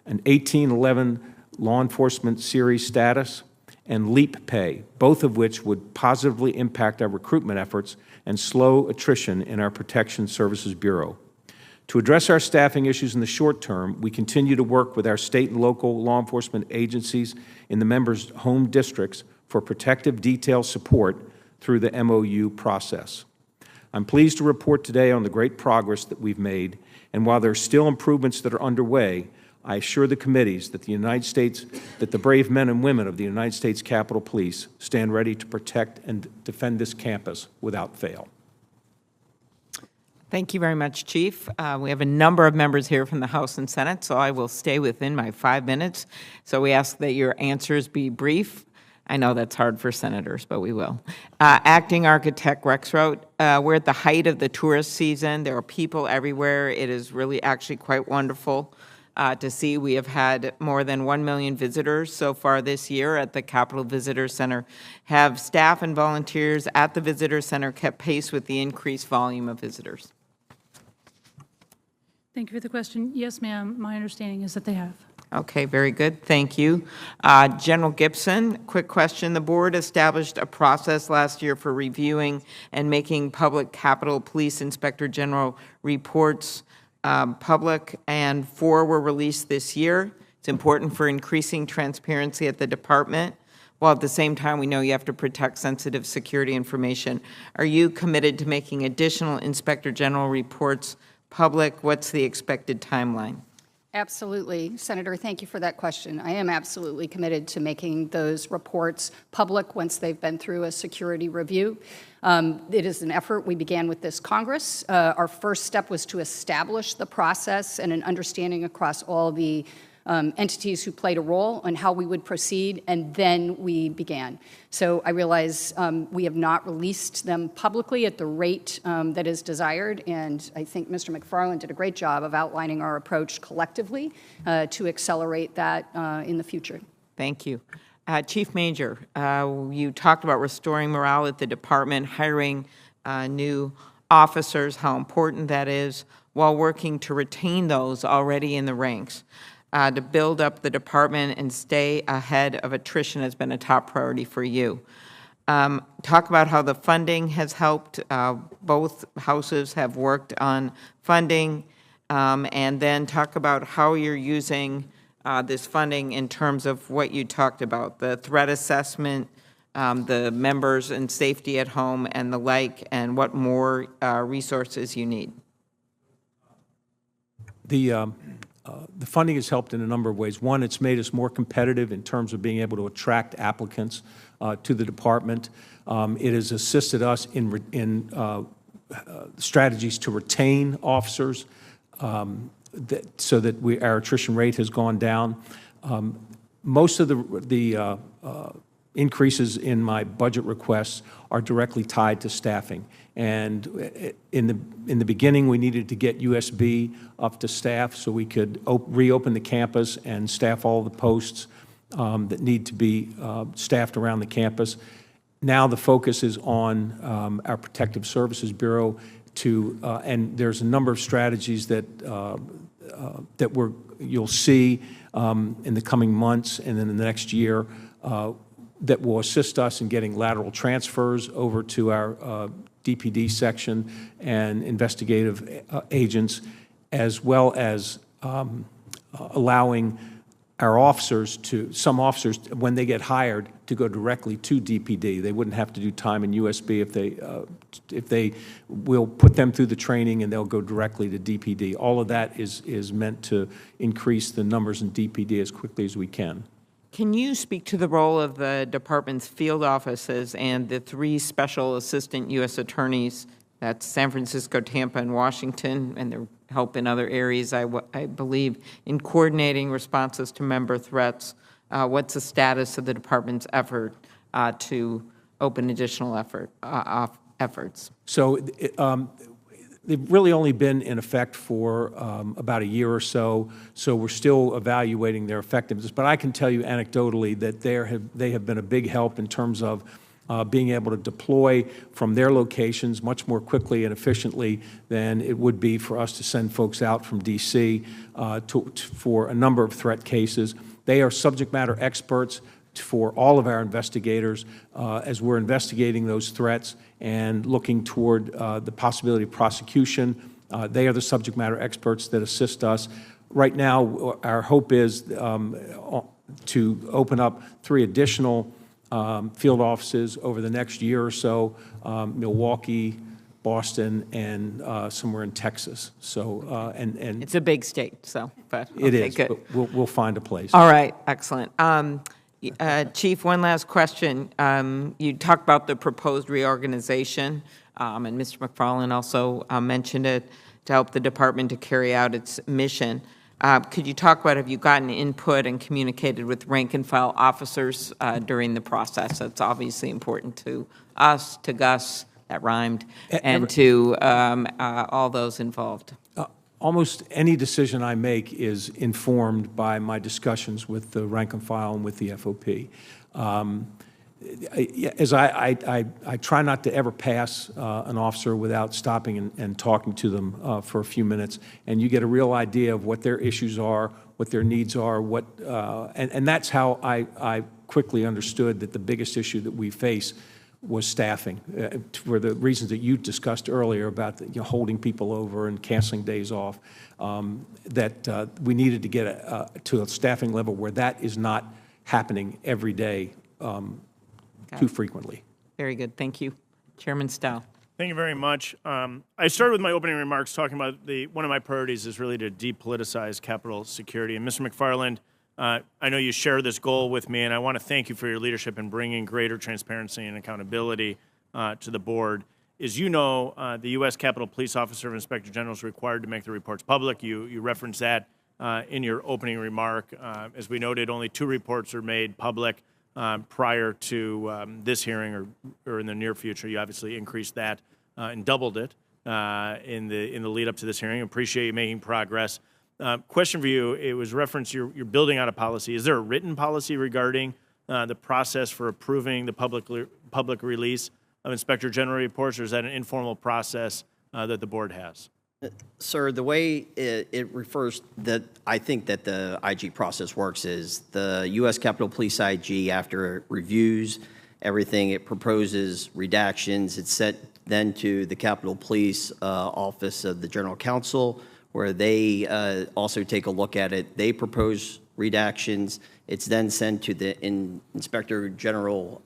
an 1811 law enforcement series status, and LEAP pay, both of which would positively impact our recruitment efforts and slow attrition in our Protection Services Bureau. To address our staffing issues in the short term, we continue to work with our state and local law enforcement agencies in the members' home districts for protective detail support through the MOU process. I'm pleased to report today on the great progress that we've made, and while there are still improvements that are underway, I assure the committees that the brave men and women of the United States Capitol Police stand ready to protect and defend this campus without fail. Thank you very much, Chief. We have a number of members here from the House and Senate, so I will stay within my 5 minutes. So we ask that your answers be brief. I know that's hard for senators, but we will. Acting Architect Rexroad, we're at the height of the tourist season. There are people everywhere. It is really actually quite wonderful to see. We have had more than 1 million visitors so far this year at the Capitol Visitor Center. Have staff and volunteers at the Visitor Center kept pace with the increased volume of visitors? Thank you for the question. Yes, ma'am. My understanding is that they have. Okay, very good. Thank you. General Gibson, quick question. The board established a process last year for reviewing and making public Capitol Police Inspector General reports public, and 4 were released this year. It's important for increasing transparency at the department, while at the same time we know you have to protect sensitive security information. Are you committed to making additional Inspector General reports public? What's the expected timeline? Absolutely. Senator, thank you for that question. I am absolutely committed to making those reports public once they've been through a security review. It is an effort. We began with this Congress. Our first step was to establish the process and an understanding across all the entities who played a role on how we would proceed, and then we began. So I realize we have not released them publicly at the rate that is desired, and I think Mr. McFarland did a great job of outlining our approach collectively to accelerate that in the future. Thank you. Chief Manger, you talked about restoring morale at the department, hiring new officers, how important that is, while working to retain those already in the ranks. To build up the department and stay ahead of attrition has been a top priority for you. Talk about how the funding has helped. Both houses have worked on funding, and then talk about how you're using this funding in terms of what you talked about, the threat assessment, the members and safety at home and the like, and what more resources you need. The funding has helped in a number of ways. One, it's made us more competitive in terms of being able to attract applicants to the department. It has assisted us in strategies to retain officers so that our attrition rate has gone down. Most of the increases in my budget requests are directly tied to staffing. And in the beginning, we needed to get USB up to staff so we could reopen the campus and staff all the posts that need to be staffed around the campus. Now the focus is on our Protective Services Bureau and there's a number of strategies that you'll see in the coming months and then in the next year that will assist us in getting lateral transfers over to our DPD section and investigative agents, as well as allowing our officers some officers, when they get hired, to go directly to DPD. They wouldn't have to do time in USB if they will put them through the training and they'll go directly to DPD. All of that is meant to increase the numbers in DPD as quickly as we can. Can you speak to the role of the department's field offices and the 3 special assistant U.S. attorneys, that's San Francisco, Tampa, and Washington, and their help in other areas, I believe, in coordinating responses to member threats? What's the status of the department's effort to open additional efforts? So they've really only been in effect for about a year or so, so we're still evaluating their effectiveness. But I can tell you anecdotally that they have been a big help in terms of being able to deploy from their locations much more quickly and efficiently than it would be for us to send folks out from D.C. For a number of threat cases. They are subject matter experts for all of our investigators as we're investigating those threats and looking toward the possibility of prosecution. They are the subject matter experts that assist us. Right now, our hope is to open up 3 additional field offices over the next year or so, Milwaukee, Boston, and somewhere in Texas. So, and It's a big state, so, but it okay, is, good. but we'll find a place. All right, excellent. Chief, one last question. You talked about the proposed reorganization, and Mr. McFarland also mentioned it to help the department to carry out its mission. Could you talk about, have you gotten input and communicated with rank and file officers during the process? That's obviously important to us, to Gus, that rhymed, and to all those involved. Almost any decision I make is informed by my discussions with the rank and file and with the FOP. As I try not to ever pass an officer without stopping and talking to them for a few minutes, and you get a real idea of what their issues are, what their needs are, and that's how I quickly understood that the biggest issue that we face was staffing, for the reasons that you discussed earlier about holding people over and canceling days off, that we needed to get to a staffing level where that is not happening every day too frequently. Very good. Thank you. Chairman Stow. Thank you very much. I started with my opening remarks talking about one of my priorities is really to depoliticize Capitol security. And Mr. McFarland, I know you share this goal with me, and I want to thank you for your leadership in bringing greater transparency and accountability to the board. As you know, the U.S. Capitol Police Officer of Inspector General is required to make the reports public. You referenced that in your opening remark. As we noted, only 2 reports are made public prior to this hearing or in the near future. You obviously increased that and doubled it in the lead up to this hearing. Appreciate you making progress. Question for you, it was referenced you're building out a policy. Is there a written policy regarding the process for approving the public release of Inspector General reports, or is that an informal process that the board has? Sir, the way it refers that I think that the IG process works is the U.S. Capitol Police IG, after it reviews everything, it proposes redactions. It's sent then to the Capitol Police Office of the General Counsel, where they also take a look at it. They propose redactions. It's then sent to the Inspector General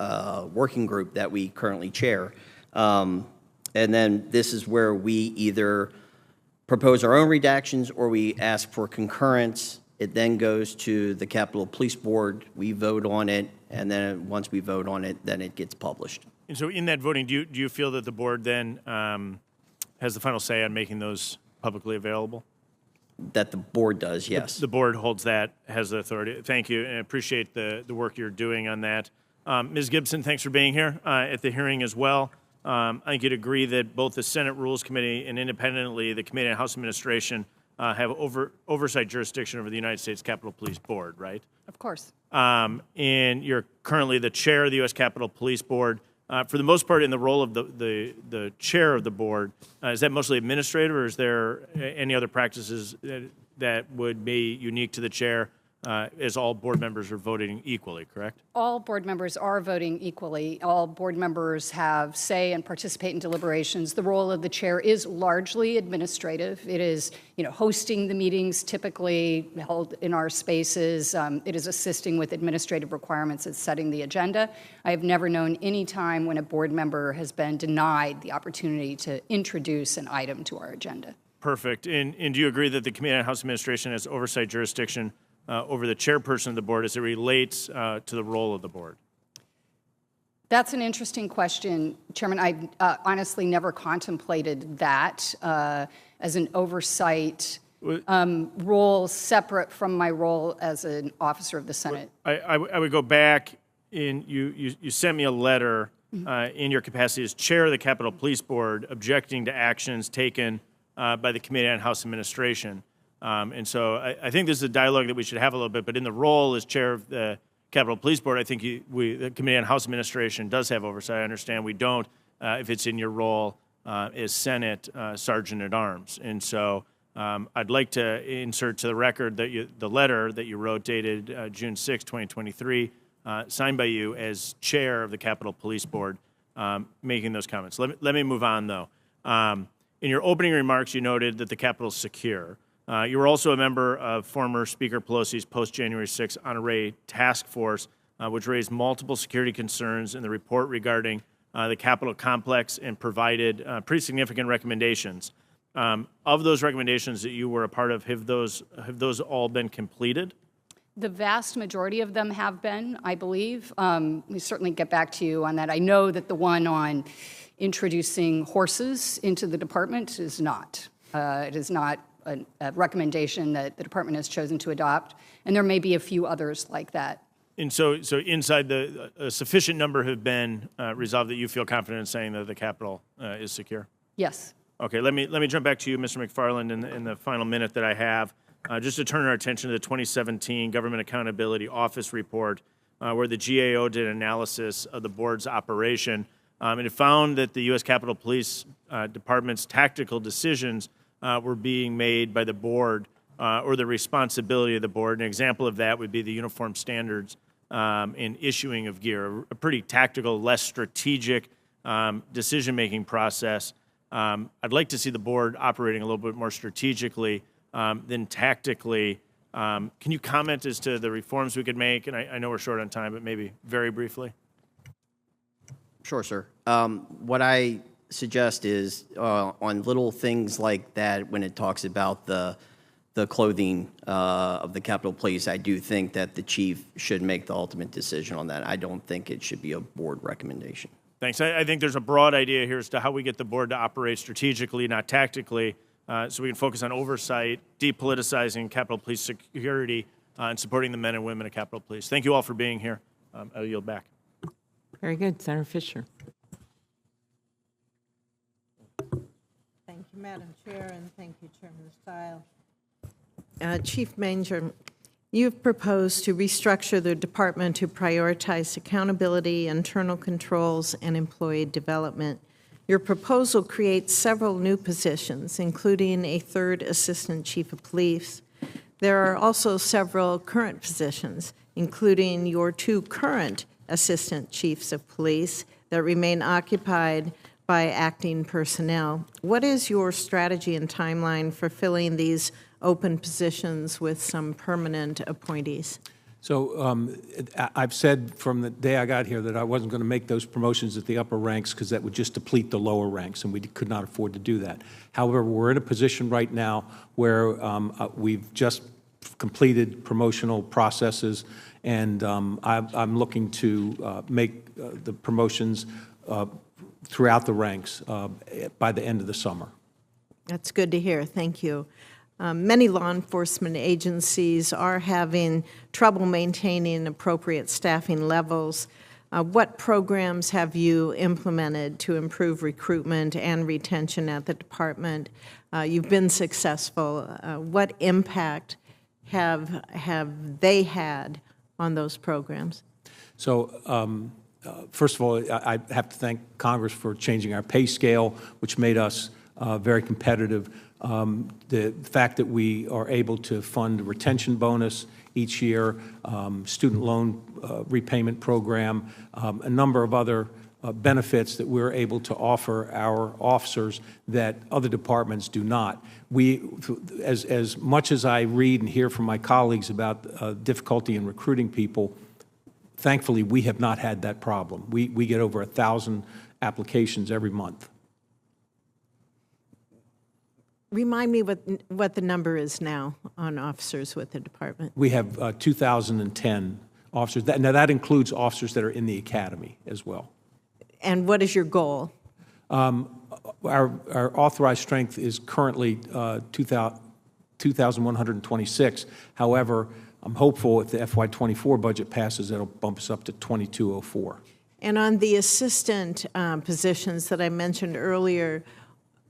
working group that we currently chair. And then this is where we either propose our own redactions or we ask for concurrence. It then goes to the Capitol Police Board. We vote on it, and then once we vote on it, then it gets published. And so in that voting, do you feel that the board then has the final say on making those publicly available? That the board does, yes. The board holds that, has the authority. Thank you, and I appreciate the work you're doing on that. Ms. Gibson, thanks for being here at the hearing as well. I think you'd agree that both the Senate Rules Committee and independently the Committee on House Administration have oversight jurisdiction over the United States Capitol Police Board, right? Of course. And you're currently the chair of the U.S. Capitol Police Board. For the most part, in the role of the chair of the board, is that mostly administrative, or is there any other practices that would be unique to the chair as all board members are voting equally, correct? All board members are voting equally. All board members have say and participate in deliberations. The role of the chair is largely administrative. It is, hosting the meetings typically held in our spaces. It is assisting with administrative requirements. It's setting the agenda. I have never known any time when a board member has been denied the opportunity to introduce an item to our agenda. Perfect. And do you agree that the Committee on House Administration has oversight jurisdiction over the chairperson of the board as it relates to the role of the board? That's an interesting question, Chairman. I honestly never contemplated that as an oversight role separate from my role as an officer of the Senate. I would go back in, you sent me a letter in your capacity as chair of the Capitol Police Board objecting to actions taken by the Committee on House Administration. And so I think this is a dialogue that we should have a little bit, but in the role as chair of the Capitol Police Board, I think the Committee on House Administration does have oversight. I understand we don't if it's in your role as Senate Sergeant at Arms. And so I'd like to insert to the record that the letter that you wrote dated June 6, 2023, signed by you as chair of the Capitol Police Board, making those comments. Let me move on, though. In your opening remarks, you noted that the Capitol is secure. You were also a member of former Speaker Pelosi's post-January 6 honorary task force, which raised multiple security concerns in the report regarding the Capitol complex and provided pretty significant recommendations. Of those recommendations that you were a part of, have those all been completed? The vast majority of them have been, I believe. We certainly get back to you on that. I know that the one on introducing horses into the department is not. It is not a recommendation that the department has chosen to adopt, and there may be a few others like that. And so inside a sufficient number have been resolved that you feel confident in saying that the Capitol is secure? Yes. Okay, let me jump back to you, Mr. McFarland, in the final minute that I have, just to turn our attention to the 2017 Government Accountability Office report, where the GAO did analysis of the board's operation, and it found that the U.S. Capitol Police Department's tactical decisions were being made by the board or the responsibility of the board. An example of that would be the uniform standards in issuing of gear, a pretty tactical, less strategic decision-making process. I'd like to see the board operating a little bit more strategically than tactically. Can you comment as to the reforms we could make? And I know we're short on time, but maybe very briefly. Sure, sir. What I suggest is on little things like that, when it talks about the clothing of the Capitol Police, I do think that the chief should make the ultimate decision on that. I don't think it should be a board recommendation. Thanks. I think there's a broad idea here as to how we get the board to operate strategically, not tactically, so we can focus on oversight, depoliticizing Capitol Police security, and supporting the men and women of Capitol Police. Thank you all for being here. I'll yield back. Very good. Senator Fisher. Thank you, Madam Chair, and thank you, Chairman Stile. Chief Manger, you've proposed to restructure the department to prioritize accountability, internal controls, and employee development. Your proposal creates several new positions, including a third assistant chief of police. There are also several current positions, including your two current assistant chiefs of police that remain occupied by acting personnel. What is your strategy and timeline for filling these open positions with some permanent appointees? So I've said from the day I got here that I wasn't going to make those promotions at the upper ranks because that would just deplete the lower ranks, and we could not afford to do that. However, we're in a position right now where we've just completed promotional processes, and I'm looking to make the promotions throughout the ranks by the end of the summer. That's good to hear. Thank you. Many law enforcement agencies are having trouble maintaining appropriate staffing levels. What programs have you implemented to improve recruitment and retention at the department? You've been successful. What impact have they had on those programs? So first of all, I have to thank Congress for changing our pay scale, which made us very competitive. The fact that we are able to fund a retention bonus each year, student loan repayment program, a number of other benefits that we're able to offer our officers that other departments do not. As much as I read and hear from my colleagues about difficulty in recruiting people, thankfully we have not had that problem. We get over 1,000 applications every month. Remind me what the number is now on officers with the department. We have 2,010 officers. Now that includes officers that are in the academy as well. And what is your goal? Our authorized strength is currently 2,126. However, I'm hopeful if the FY24 budget passes, it'll bump us up to 2,204. And on the assistant positions that I mentioned earlier,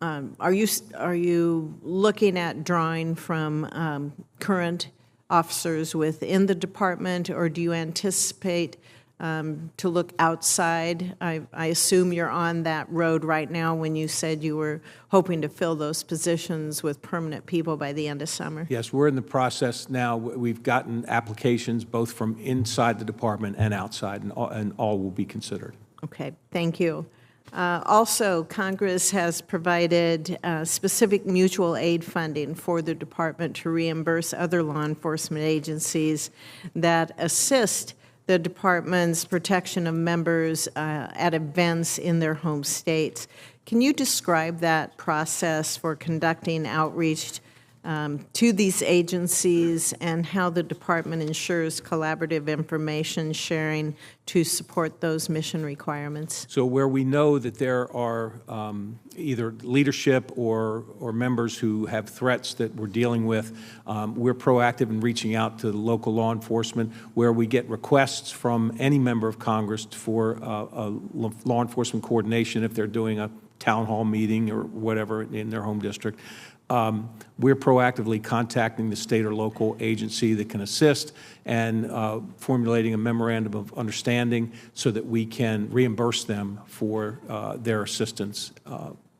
are you looking at drawing from current officers within the department, or do you anticipate to look outside? I assume you're on that road right now when you said you were hoping to fill those positions with permanent people by the end of summer. Yes, we're in the process now. We've gotten applications both from inside the department and outside, and all will be considered. Okay, thank you. Also, Congress has provided specific mutual aid funding for the department to reimburse other law enforcement agencies that assist the department's protection of members at events in their home states. Can you describe that process for conducting outreach to these agencies and how the department ensures collaborative information sharing to support those mission requirements? So where we know that there are either leadership or members who have threats that we're dealing with, we're proactive in reaching out to the local law enforcement. Where we get requests from any member of Congress for law enforcement coordination if they're doing a town hall meeting or whatever in their home district, we're proactively contacting the state or local agency that can assist and formulating a memorandum of understanding so that we can reimburse them for their assistance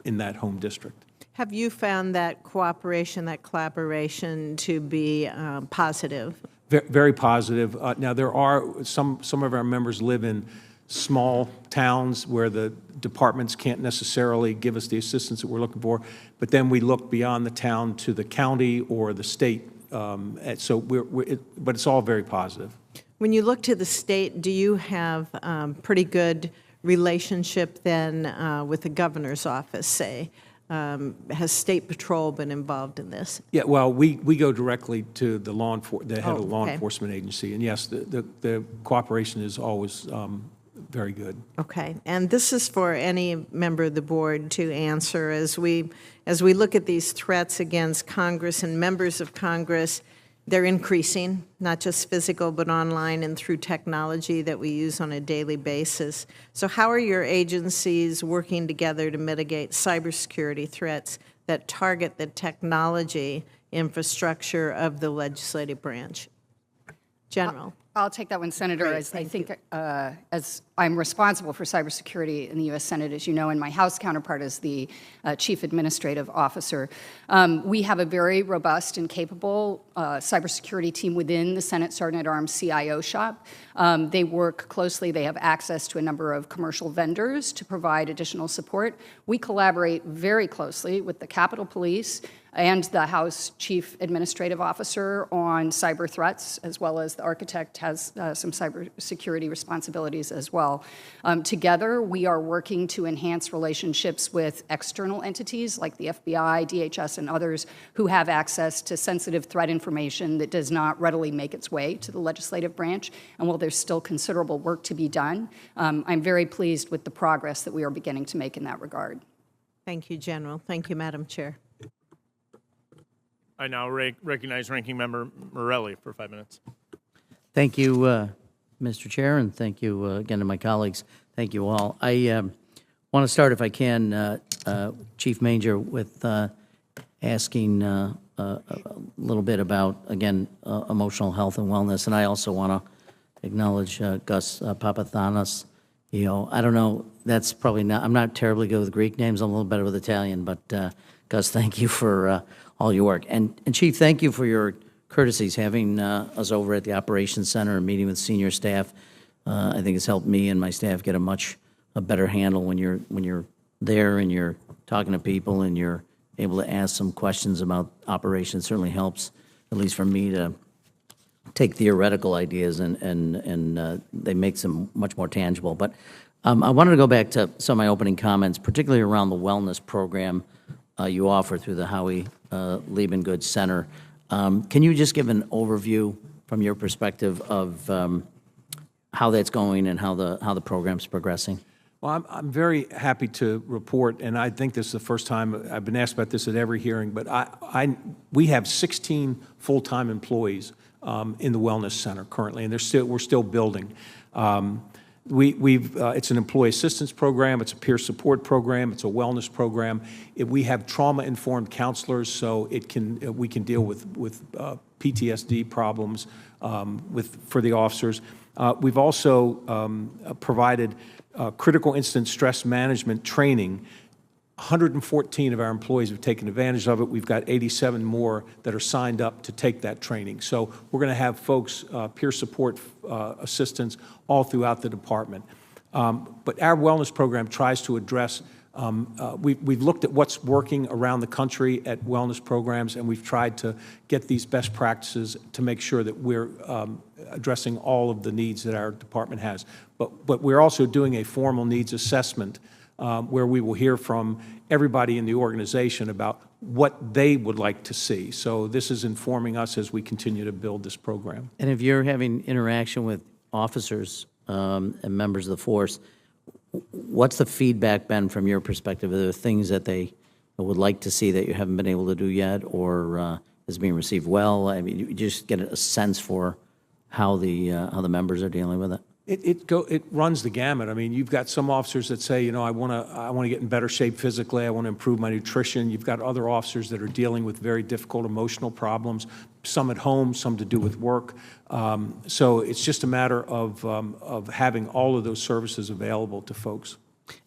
in that home district. Have you found that cooperation, that collaboration to be positive? Very positive. Now, there are some of our members live in small towns where the departments can't necessarily give us the assistance that we're looking for, but then we look beyond the town to the county or the state. So but it's all very positive. When you look to the state, do you have pretty good relationship then with the governor's office, say? Has State Patrol been involved in this? Yeah, well, we go directly to the head of the law okay. enforcement agency, and yes, the cooperation is always very good. Okay, and this is for any member of the board to answer as we look at these threats against Congress and members of Congress. They're increasing, not just physical, but online and through technology that we use on a daily basis. So how are your agencies working together to mitigate cybersecurity threats that target the technology infrastructure of the legislative branch? General. I'll take that one, Senator. Great, As I think, as I'm responsible for cybersecurity in the U.S. Senate, as you know, and my House counterpart is the Chief Administrative Officer. We have a very robust and capable cybersecurity team within the Senate Sergeant at Arms CIO shop. They work closely. They have access to a number of commercial vendors to provide additional support. We collaborate very closely with the Capitol Police and the House Chief Administrative Officer on cyber threats, as well as the architect has some cybersecurity responsibilities as well. Together, we are working to enhance relationships with external entities like the FBI, DHS, and others who have access to sensitive threat information that does not readily make its way to the legislative branch. And while there's still considerable work to be done, I'm very pleased with the progress that we are beginning to make in that regard. Thank you, General. Thank you, Madam Chair. I now recognize Ranking Member Morelli for 5 minutes. Thank you, Mr. Chair, and thank you again to my colleagues. Thank you all. I want to start, if I can, Chief Manger, with asking a little bit about, again, emotional health and wellness. And I also want to acknowledge Gus Papathanos You know, I don't know, that's probably not, I'm not terribly good with Greek names, I'm a little better with Italian, but Gus, thank you for all your work. And Chief, thank you for your courtesies, having us over at the Operations Center and meeting with senior staff. I think it's helped me and my staff get a better handle when you're there and you're talking to people and you're able to ask some questions about operations. It certainly helps, at least for me, to take theoretical ideas and they make them much more tangible. But I wanted to go back to some of my opening comments, particularly around the wellness program you offer through the Howie Liebengood Center. Can you just give an overview from your perspective of how that's going and how the program's progressing? Well, I'm very happy to report, and I think this is the first time I've been asked about this at every hearing, but we have 16 full-time employees in the Wellness Center currently, and we're still building. It's an employee assistance program, it's a peer support program, it's a wellness program. We have trauma-informed counselors, so we can deal with PTSD problems for the officers. We've also provided critical incident stress management training. 114 of our employees have taken advantage of it. We've got 87 more that are signed up to take that training. So we're going to have folks, peer support assistants, all throughout the department. But our wellness program tries to address, we've looked at what's working around the country at wellness programs, and we've tried to get these best practices to make sure that we're addressing all of the needs that our department has. But we're also doing a formal needs assessment where we will hear from everybody in the organization about what they would like to see. So this is informing us as we continue to build this program. And if you're having interaction with officers and members of the force, what's the feedback been from your perspective? Are there things that they would like to see that you haven't been able to do yet, or is being received well? I mean, you just get a sense for how the members are dealing with it. It runs the gamut. I mean, you've got some officers that say, you know, I want to get in better shape physically. I want to improve my nutrition. You've got other officers that are dealing with very difficult emotional problems, some at home, some to do with work. So it's just a matter of having all of those services available to folks.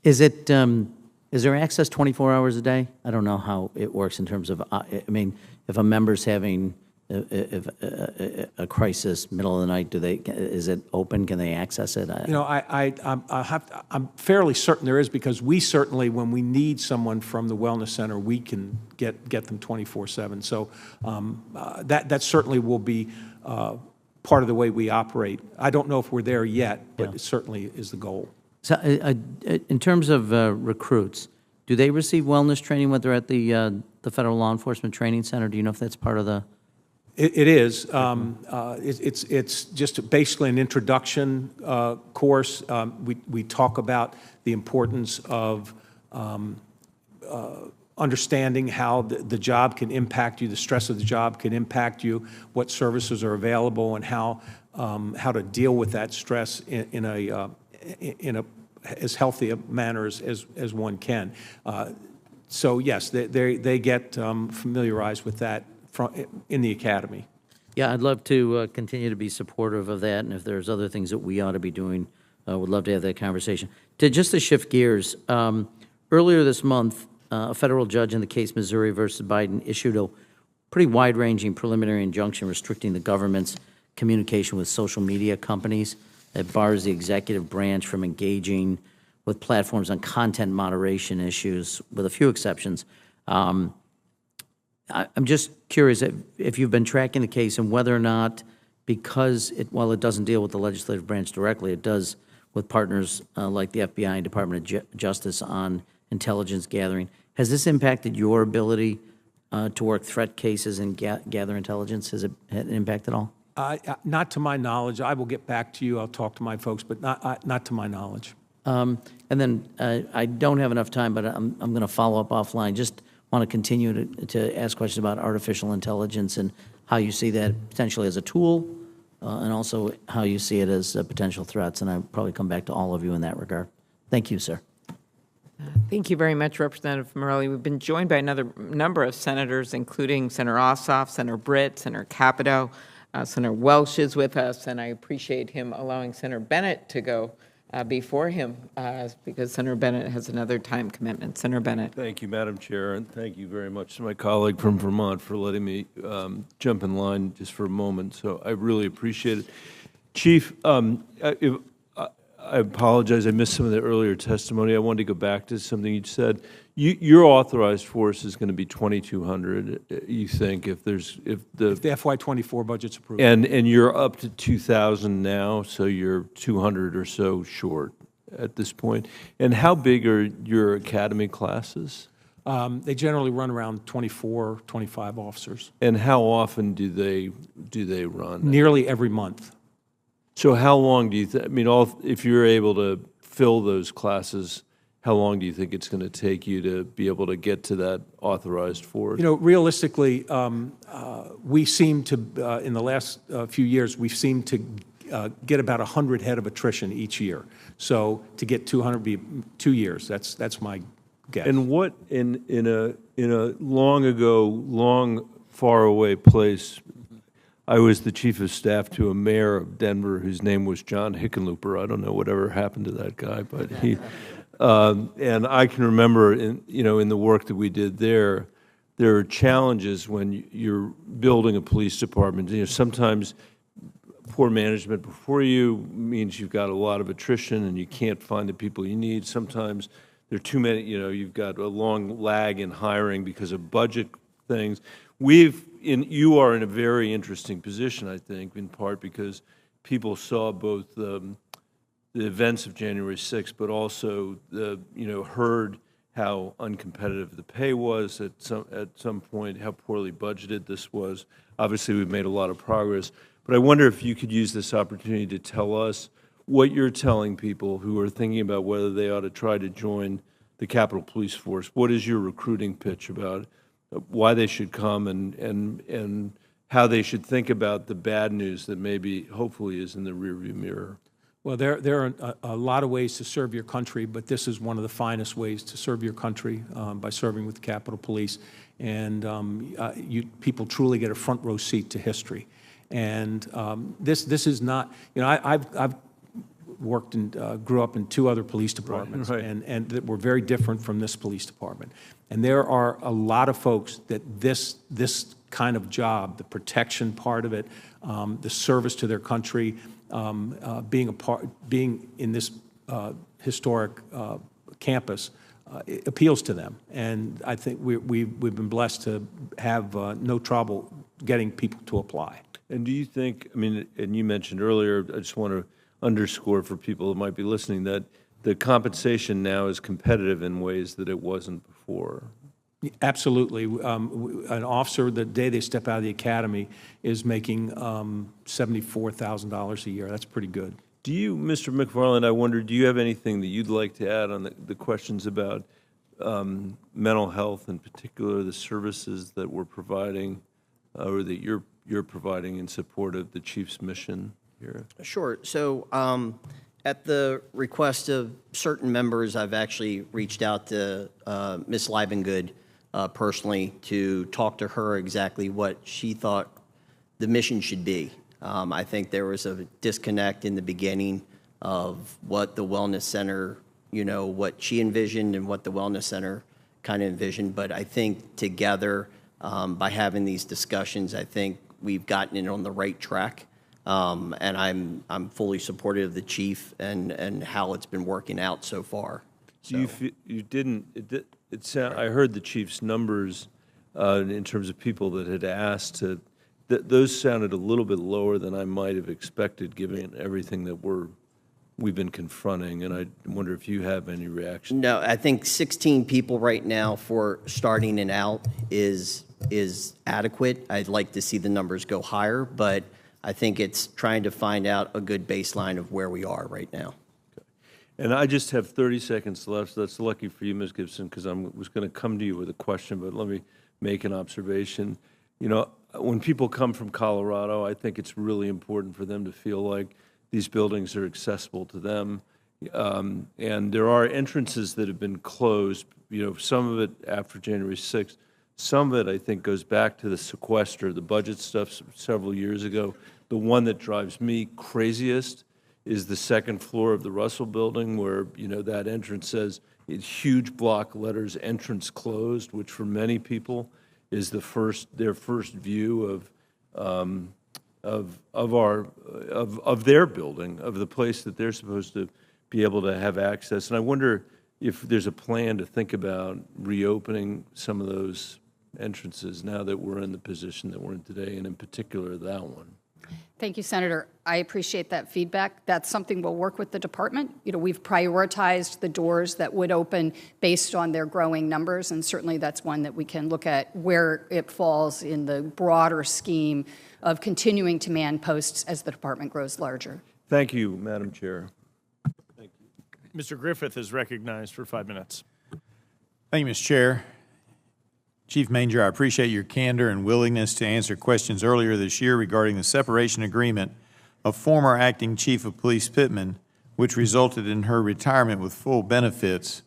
Is there access 24 hours a day? I don't know how it works in terms of, I mean, if a member's having a crisis, middle of the night, is it open? Can they access it? You know, I'm fairly certain there is, because we certainly, when we need someone from the Wellness Center, we can get them 24/7. So that certainly will be part of the way we operate. I don't know if we're there yet, but it certainly is the goal. So, in terms of recruits, do they receive wellness training when they're at the Federal Law Enforcement Training Center? Do you know if that's part of the? It is. It's just basically an introduction course. We talk about the importance of understanding how the job can impact you, the stress of the job can impact you, what services are available, and how to deal with that stress in a as healthy a manner as one can. So yes, they get familiarized with that in the academy. Yeah, I'd love to continue to be supportive of that, and if there's other things that we ought to be doing, would love to have that conversation. Just to shift gears, earlier this month, a federal judge in the case Missouri versus Biden issued a pretty wide-ranging preliminary injunction restricting the government's communication with social media companies that bars the executive branch from engaging with platforms on content moderation issues, with a few exceptions. I'm just curious if you've been tracking the case and whether or not, because while it doesn't deal with the legislative branch directly, it does with partners like the FBI and Department of Justice on intelligence gathering. Has this impacted your ability to work threat cases and gather intelligence? Has it had an impact at all? Not to my knowledge. I will get back to you. I'll talk to my folks, but not to my knowledge. And then I don't have enough time, but I'm going to follow up offline. Just want to continue to ask questions about artificial intelligence and how you see that potentially as a tool, and also how you see it as potential threats. And I'll probably come back to all of you in that regard. Thank you, sir. Thank you very much, Representative Morelli. We've been joined by another number of senators, including Senator Ossoff, Senator Britt, Senator Capito. Senator Welch is with us, and I appreciate him allowing Senator Bennett to go before him because Senator Bennett has another time commitment. Senator Bennett. Thank you, Madam Chair, and thank you very much to my colleague from Vermont for letting me jump in line just for a moment. So I really appreciate it. Chief, I apologize, I missed some of the earlier testimony. I wanted to go back to something you said. Your authorized force is going to be 2,200, you think, if the FY24 budget's approved. And you're up to 2,000 now, so you're 200 or so short at this point. And how big are your academy classes? They generally run around 24, 25 officers. And how often do they run? Nearly every month. So how long do you I mean, if you're able to fill those classes, how long do you think it's going to take you to be able to get to that authorized force? You know, realistically, we seem to, in the last few years, we've seemed to get about 100 head of attrition each year. So to get 200 would be 2 years. That's my guess. And what in a long far away place, I was the chief of staff to a mayor of Denver whose name was John Hickenlooper. I don't know whatever happened to that guy, but he. And I can remember, in the work that we did there are challenges when you're building a police department. Sometimes poor management before you means you've got a lot of attrition and you can't find the people you need. Sometimes there are too many. You've got a long lag in hiring because of budget things. You are in a very interesting position, I think, in part because people saw both the events of January 6th, but also heard how uncompetitive the pay was at some point, how poorly budgeted this was. Obviously, we've made a lot of progress, but I wonder if you could use this opportunity to tell us what you're telling people who are thinking about whether they ought to try to join the Capitol Police Force. What is your recruiting pitch about why they should come and how they should think about the bad news that maybe, hopefully, is in the rearview mirror? Well, there are a lot of ways to serve your country, but this is one of the finest ways to serve your country by serving with the Capitol Police. And people truly get a front row seat to history. And this is not, I've worked and grew up in 2 other police departments, right. and that were very different from this police department. And there are a lot of folks that this kind of job, the protection part of it, the service to their country, being in this historic campus, it appeals to them. And I think we've been blessed to have no trouble getting people to apply. And do you think, and you mentioned earlier, I just want to underscore for people who might be listening that the compensation now is competitive in ways that it wasn't before. Absolutely. An officer, the day they step out of the academy, is making $74,000 a year. That's pretty good. Do you, Mr. McFarland, I wonder, do you have anything that you'd like to add on the questions about mental health, in particular the services that we're providing or that you're providing in support of the Chief's mission here? Sure. So at the request of certain members, I've actually reached out to Ms. Libengood personally to talk to her exactly what she thought the mission should be. I think there was a disconnect in the beginning of what the Wellness Center, what she envisioned and what the Wellness Center kind of envisioned. But I think together, by having these discussions, I think we've gotten it on the right track. And I'm fully supportive of the chief and how it's been working out so far. So you didn't. I heard the chief's numbers in terms of people that had asked to. Those sounded a little bit lower than I might have expected, given everything that we've been confronting. And I wonder if you have any reaction. No, I think 16 people right now for starting it out is adequate. I'd like to see the numbers go higher, but I think it's trying to find out a good baseline of where we are right now. Okay. And I just have 30 seconds left, so that's lucky for you, Ms. Gibson, because I was going to come to you with a question, but let me make an observation. When people come from Colorado, I think it's really important for them to feel like these buildings are accessible to them. And there are entrances that have been closed, some of it after January 6th. Some of it, I think, goes back to the sequester, the budget stuff several years ago. The one that drives me craziest is the second floor of the Russell Building, where, you know, that entrance says, it's huge block letters, entrance closed, which for many people is their first view of their building, of the place that they're supposed to be able to have access. And I wonder if there's a plan to think about reopening some of those entrances now that we're in the position that we're in today, and in particular that one. Thank you, Senator. I appreciate that feedback. That's something we'll work with the department. You know, we've prioritized the doors that would open based on their growing numbers, and certainly that's one that we can look at where it falls in the broader scheme of continuing to man posts as the department grows larger. Thank you, Madam Chair. Thank you. Mr. Griffith is recognized for 5 minutes. Thank you, Mr. Chair. Chief Manger, I appreciate your candor and willingness to answer questions earlier this year regarding the separation agreement of former Acting Chief of Police Pittman, which resulted in her retirement with full benefits.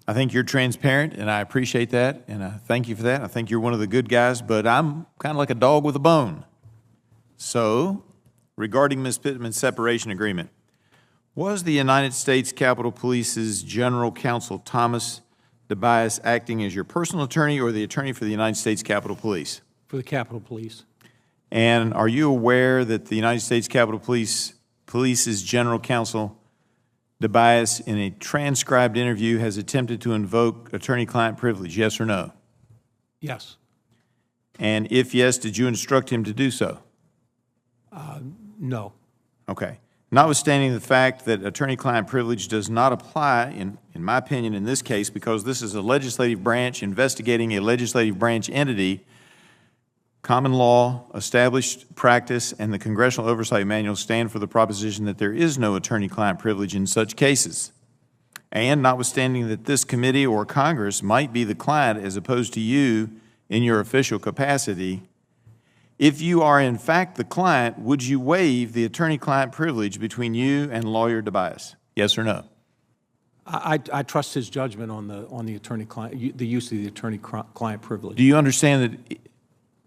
I think you're transparent, and I appreciate that, and I thank you for that. I think you're one of the good guys, but I'm kind of like a dog with a bone. So, regarding Ms. Pittman's separation agreement, was the United States Capitol Police's General Counsel Thomas DeBias acting as your personal attorney or the attorney for the United States Capitol Police? For the Capitol Police. And are you aware that the United States Capitol Police's General Counsel DeBias, in a transcribed interview, has attempted to invoke attorney-client privilege, yes or no? Yes. And if yes, did you instruct him to do so? No. Okay. Notwithstanding the fact that attorney-client privilege does not apply, in my opinion, in this case, because this is a legislative branch investigating a legislative branch entity, common law, established practice, and the Congressional Oversight Manual stand for the proposition that there is no attorney-client privilege in such cases. And notwithstanding that this committee or Congress might be the client as opposed to you in your official capacity, if you are in fact the client, would you waive the attorney-client privilege between you and lawyer DeBias? Yes or no? I trust his judgment on the attorney-client, the use of the attorney-client privilege. Do you understand that?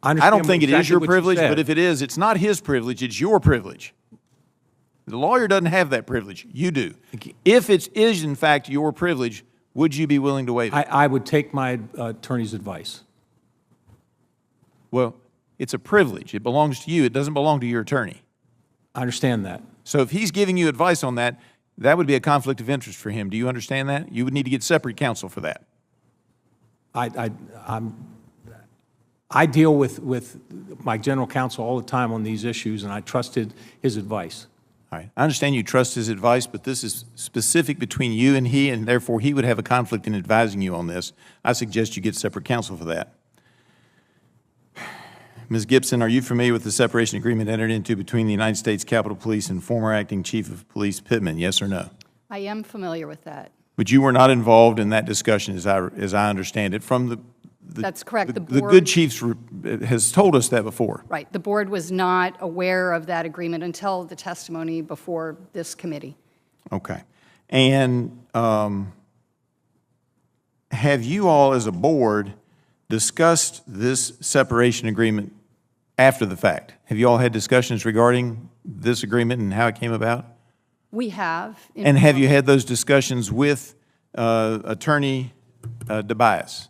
I don't think it is your privilege, but if it is, it's not his privilege, it's your privilege. The lawyer doesn't have that privilege. You do. If it is in fact your privilege, would you be willing to waive it? I would take my attorney's advice. Well, it's a privilege. It belongs to you. It doesn't belong to your attorney. I understand that. So if he's giving you advice on that, that would be a conflict of interest for him. Do you understand that? You would need to get separate counsel for that. I deal with my general counsel all the time on these issues, and I trusted his advice. All right. I understand you trust his advice, but this is specific between you and he, and therefore he would have a conflict in advising you on this. I suggest you get separate counsel for that. Ms. Gibson, are you familiar with the separation agreement entered into between the United States Capitol Police and former Acting Chief of Police Pittman, yes or no? I am familiar with that. But you were not involved in that discussion, as I understand it. From That's correct. The good chiefs has told us that before. Right. The board was not aware of that agreement until the testimony before this committee. Okay. And have you all as a board discussed this separation agreement after the fact? Have you all had discussions regarding this agreement and how it came about? We have. And have you had those discussions with Attorney DeBias?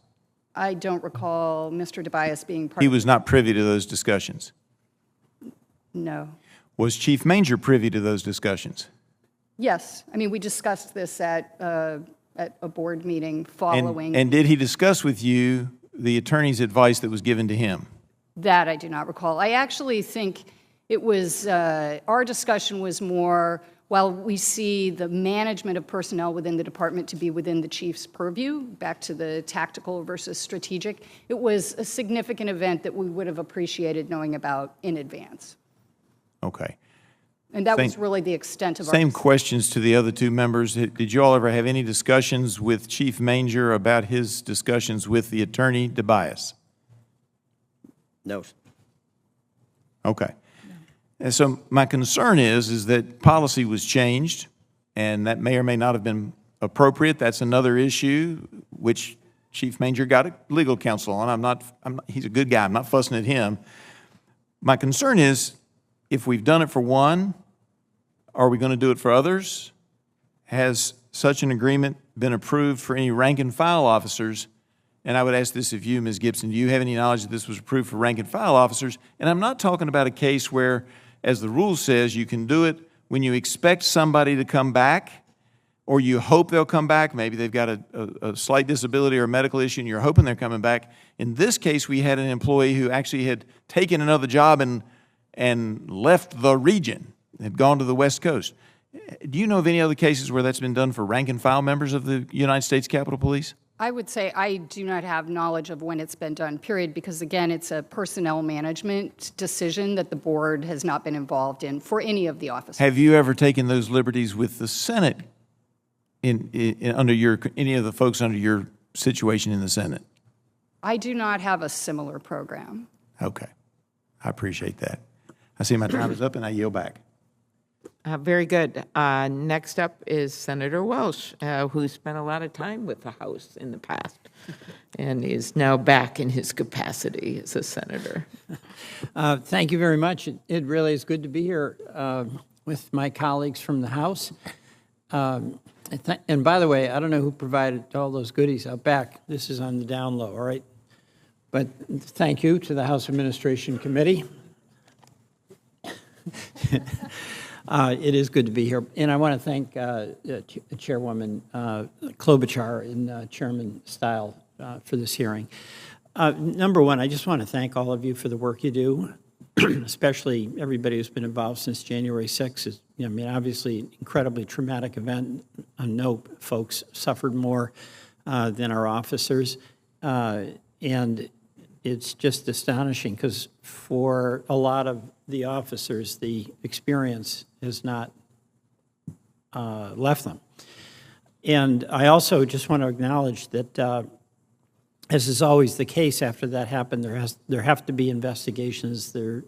I don't recall Mr. DeBias being part He of was not privy to those discussions. No. Was Chief Manger privy to those discussions? Yes. I mean, we discussed this at a board meeting following. And did he discuss with you the attorney's advice that was given to him? That I do not recall. I actually think it was, our discussion was more, while we see the management of personnel within the department to be within the chief's purview, back to the tactical versus strategic, it was a significant event that we would have appreciated knowing about in advance. Okay. And that was really the extent of our Same questions to the other two members. Did you all ever have any discussions with Chief Manger about his discussions with the attorney DeBias? No. Okay. And so my concern is that policy was changed, and that may or may not have been appropriate. That's another issue which Chief Manger got a legal counsel on. He's a good guy. I'm not fussing at him. My concern is if we've done it for one, Are we going to do it for others? Has such an agreement been approved for any rank and file officers? And I would ask this of you, Ms. Gibson, do you have any knowledge that this was approved for rank and file officers? And I'm not talking about a case where, as the rule says, you can do it when you expect somebody to come back, or you hope they'll come back. Maybe they've got a slight disability or a medical issue, and you're hoping they're coming back. In this case, we had an employee who actually had taken another job and left the region, had gone to the West Coast. Do you know of any other cases where that's been done for rank and file members of the United States Capitol Police? I would say I do not have knowledge of when it's been done, period, because again, it's a personnel management decision that the board has not been involved in for any of the officers. Have you ever taken those liberties with the Senate under your, any of the folks under your situation in the Senate? I do not have a similar program. Okay. I appreciate that. I see my time is up, and I yield back. Very good. Next up is Senator Welsh, who spent a lot of time with the House in the past and is now back in his capacity as a senator. Thank you very much. It really is good to be here with my colleagues from the House. And by the way, I don't know who provided all those goodies out back. This is on the down low, all right? But thank you to the House Administration Committee. It is good to be here. And I want to thank Chairwoman Klobuchar and Chairman Stile for this hearing. Number one, I just want to thank all of you for the work you do, especially everybody who's been involved since January 6th. I mean, obviously, incredibly traumatic event. I know folks suffered more than our officers. And it's just astonishing because for a lot of the officers, the experience has not left them. And I also just want to acknowledge that, as is always the case after that happened, there have to be investigations. There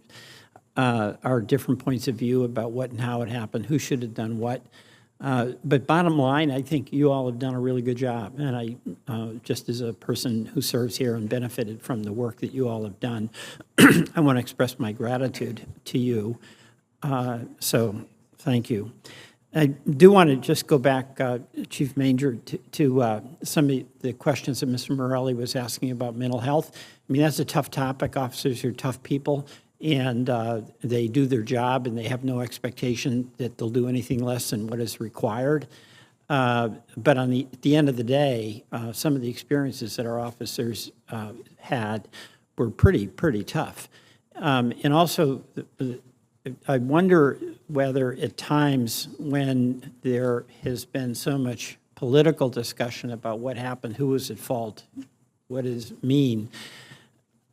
are different points of view about what and how it happened, who should have done what. But bottom line, I think you all have done a really good job. And I, just as a person who serves here and benefited from the work that you all have done, I want to express my gratitude to you. So thank you. I do want to just go back, Chief Manger, to some of the questions that Mr. Morelli was asking about mental health. I mean, that's a tough topic. Officers are tough people. And they do their job, and they have no expectation that they'll do anything less than what is required. But on the end of the day, some of the experiences that our officers had were pretty tough. And also, I wonder whether at times when there has been so much political discussion about what happened, who was at fault, what does it mean,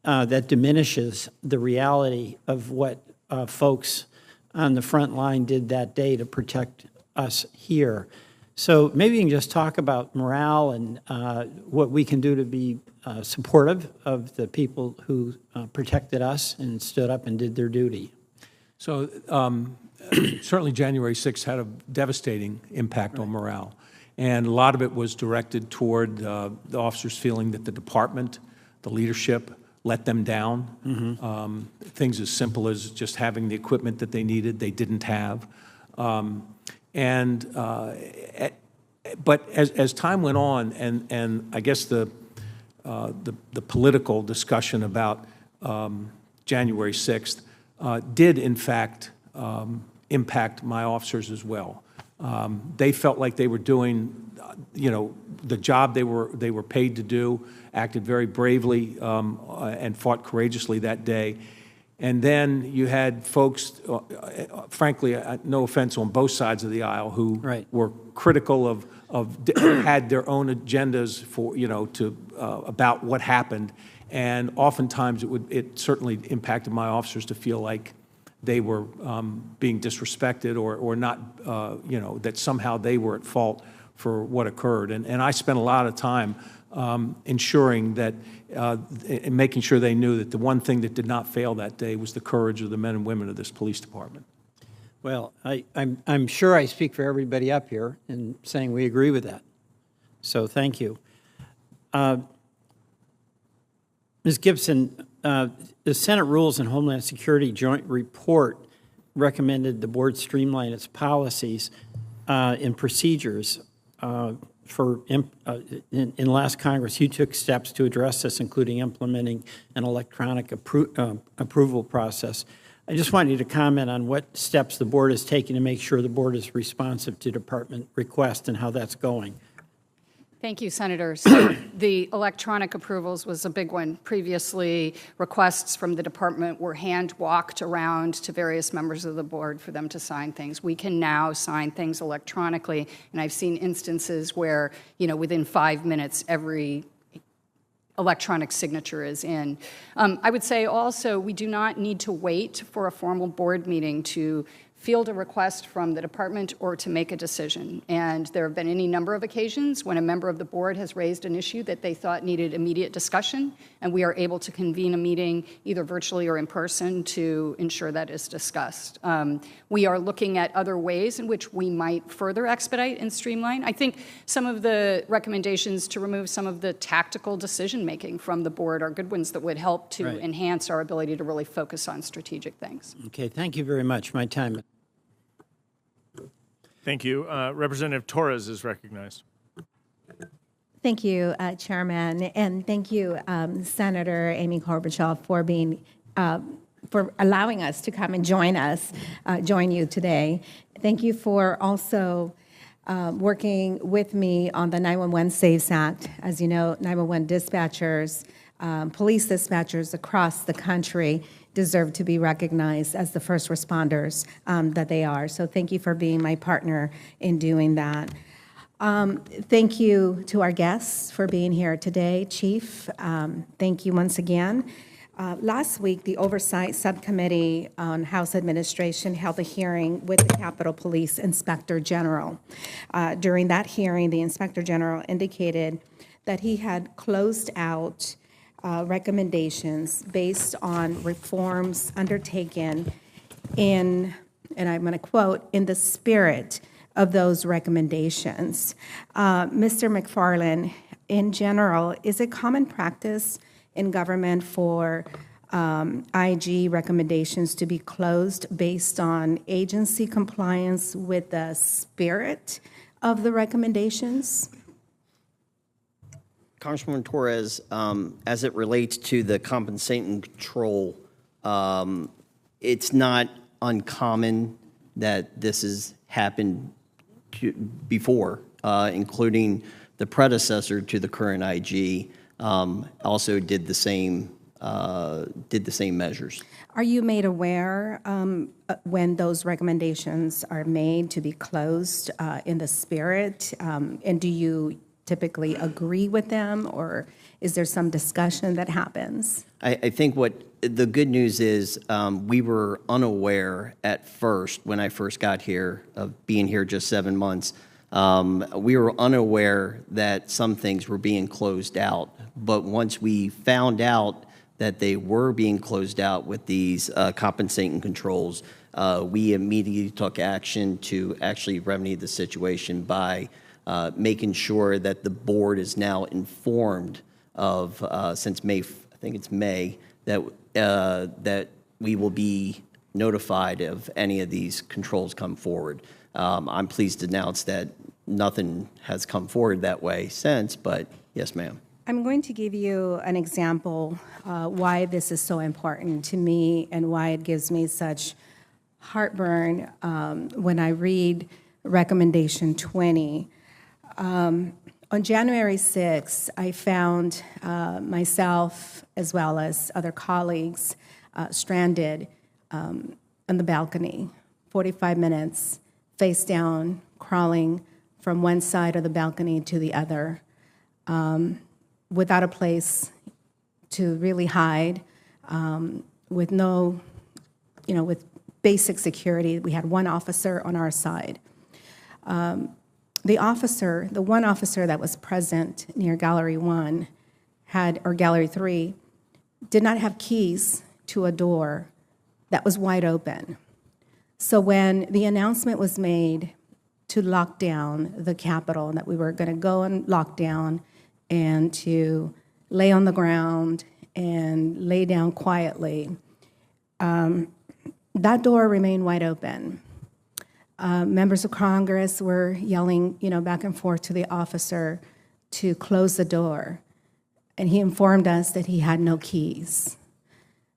that diminishes the reality of what folks on the front line did that day to protect us here. So maybe you can just talk about morale and what we can do to be supportive of the people who protected us and stood up and did their duty. So certainly January 6th had a devastating impact on morale. And a lot of it was directed toward the officers feeling that the department, the leadership, let them down. Mm-hmm. Things as simple as just having the equipment that they needed, they didn't have. But as time went on, and I guess the political discussion about January 6th did in fact impact my officers as well. They felt like they were doing, the job they were paid to do, acted very bravely and fought courageously that day. And then you had folks, frankly, no offense, on both sides of the aisle, who were critical of had their own agendas for about what happened, and oftentimes it certainly impacted my officers to feel like they were being disrespected or not, that somehow they were at fault for what occurred. And I spent a lot of time ensuring that, making sure they knew that the one thing that did not fail that day was the courage of the men and women of this police department. Well, I'm sure I speak for everybody up here in saying we agree with that. So thank you. Ms. Gibson, the Senate Rules and Homeland Security Joint Report recommended the board streamline its policies and procedures. In last Congress, you took steps to address this, including implementing an electronic approval process. I just want you to comment on what steps the board is taking to make sure the board is responsive to department requests and how that's going. Thank you, Senator. So the electronic approvals was a big one. Previously, requests from the department were hand-walked around to various members of the board for them to sign things. We can now sign things electronically, and I've seen instances where, within 5 minutes, every electronic signature is in. I would say also we do not need to wait for a formal board meeting to field a request from the department or to make a decision. And there have been any number of occasions when a member of the board has raised an issue that they thought needed immediate discussion, and we are able to convene a meeting either virtually or in person to ensure that is discussed. We are looking at other ways in which we might further expedite and streamline. I think some of the recommendations to remove some of the tactical decision-making from the board are good ones that would help to enhance our ability to really focus on strategic things. Okay, thank you very much. My time. Thank you. Representative Torres is recognized. Thank you, Chairman, and thank you, Senator Amy Klobuchar, for being for allowing us to come and join you today. Thank you for also working with me on the 911 Saves Act. As you know, 911 dispatchers, police dispatchers across the country deserve to be recognized as the first responders that they are. So thank you for being my partner in doing that. Thank you to our guests for being here today. Chief, thank you once again. Last week, the Oversight Subcommittee on House Administration held a hearing with the Capitol Police Inspector General. During that hearing, the Inspector General indicated that he had closed out recommendations based on reforms undertaken in, and I'm going to quote, in the spirit of those recommendations. Mr. McFarland, in general, is it common practice in government for IG recommendations to be closed based on agency compliance with the spirit of the recommendations? Congresswoman Torres, as it relates to the compensating control, it's not uncommon that this has happened before, including the predecessor to the current IG also did the same measures. Are you made aware when those recommendations are made to be closed in the spirit, and do you typically agree with them, or is there some discussion that happens? I think what the good news is, we were unaware at first when I first got here, of being here just 7 months. We were unaware that some things were being closed out, but once we found out that they were being closed out with these compensating controls, we immediately took action to actually remedy the situation by making sure that the board is now informed of, since May, I think it's May, that that we will be notified of any of these controls come forward. I'm pleased to announce that nothing has come forward that way since, but yes, ma'am. I'm going to give you an example why this is so important to me and why it gives me such heartburn when I read Recommendation 20. On January 6th, I found myself, as well as other colleagues, stranded on the balcony, 45 minutes, face down, crawling from one side of the balcony to the other, without a place to really hide, with no, with basic security. We had one officer on our side. The one officer that was present near Gallery 1 or Gallery 3, did not have keys to a door that was wide open. So when the announcement was made to lock down the Capitol, that we were going to go and lock down and to lay on the ground and lay down quietly, that door remained wide open. Members of Congress were yelling, back and forth to the officer to close the door, and he informed us that he had no keys.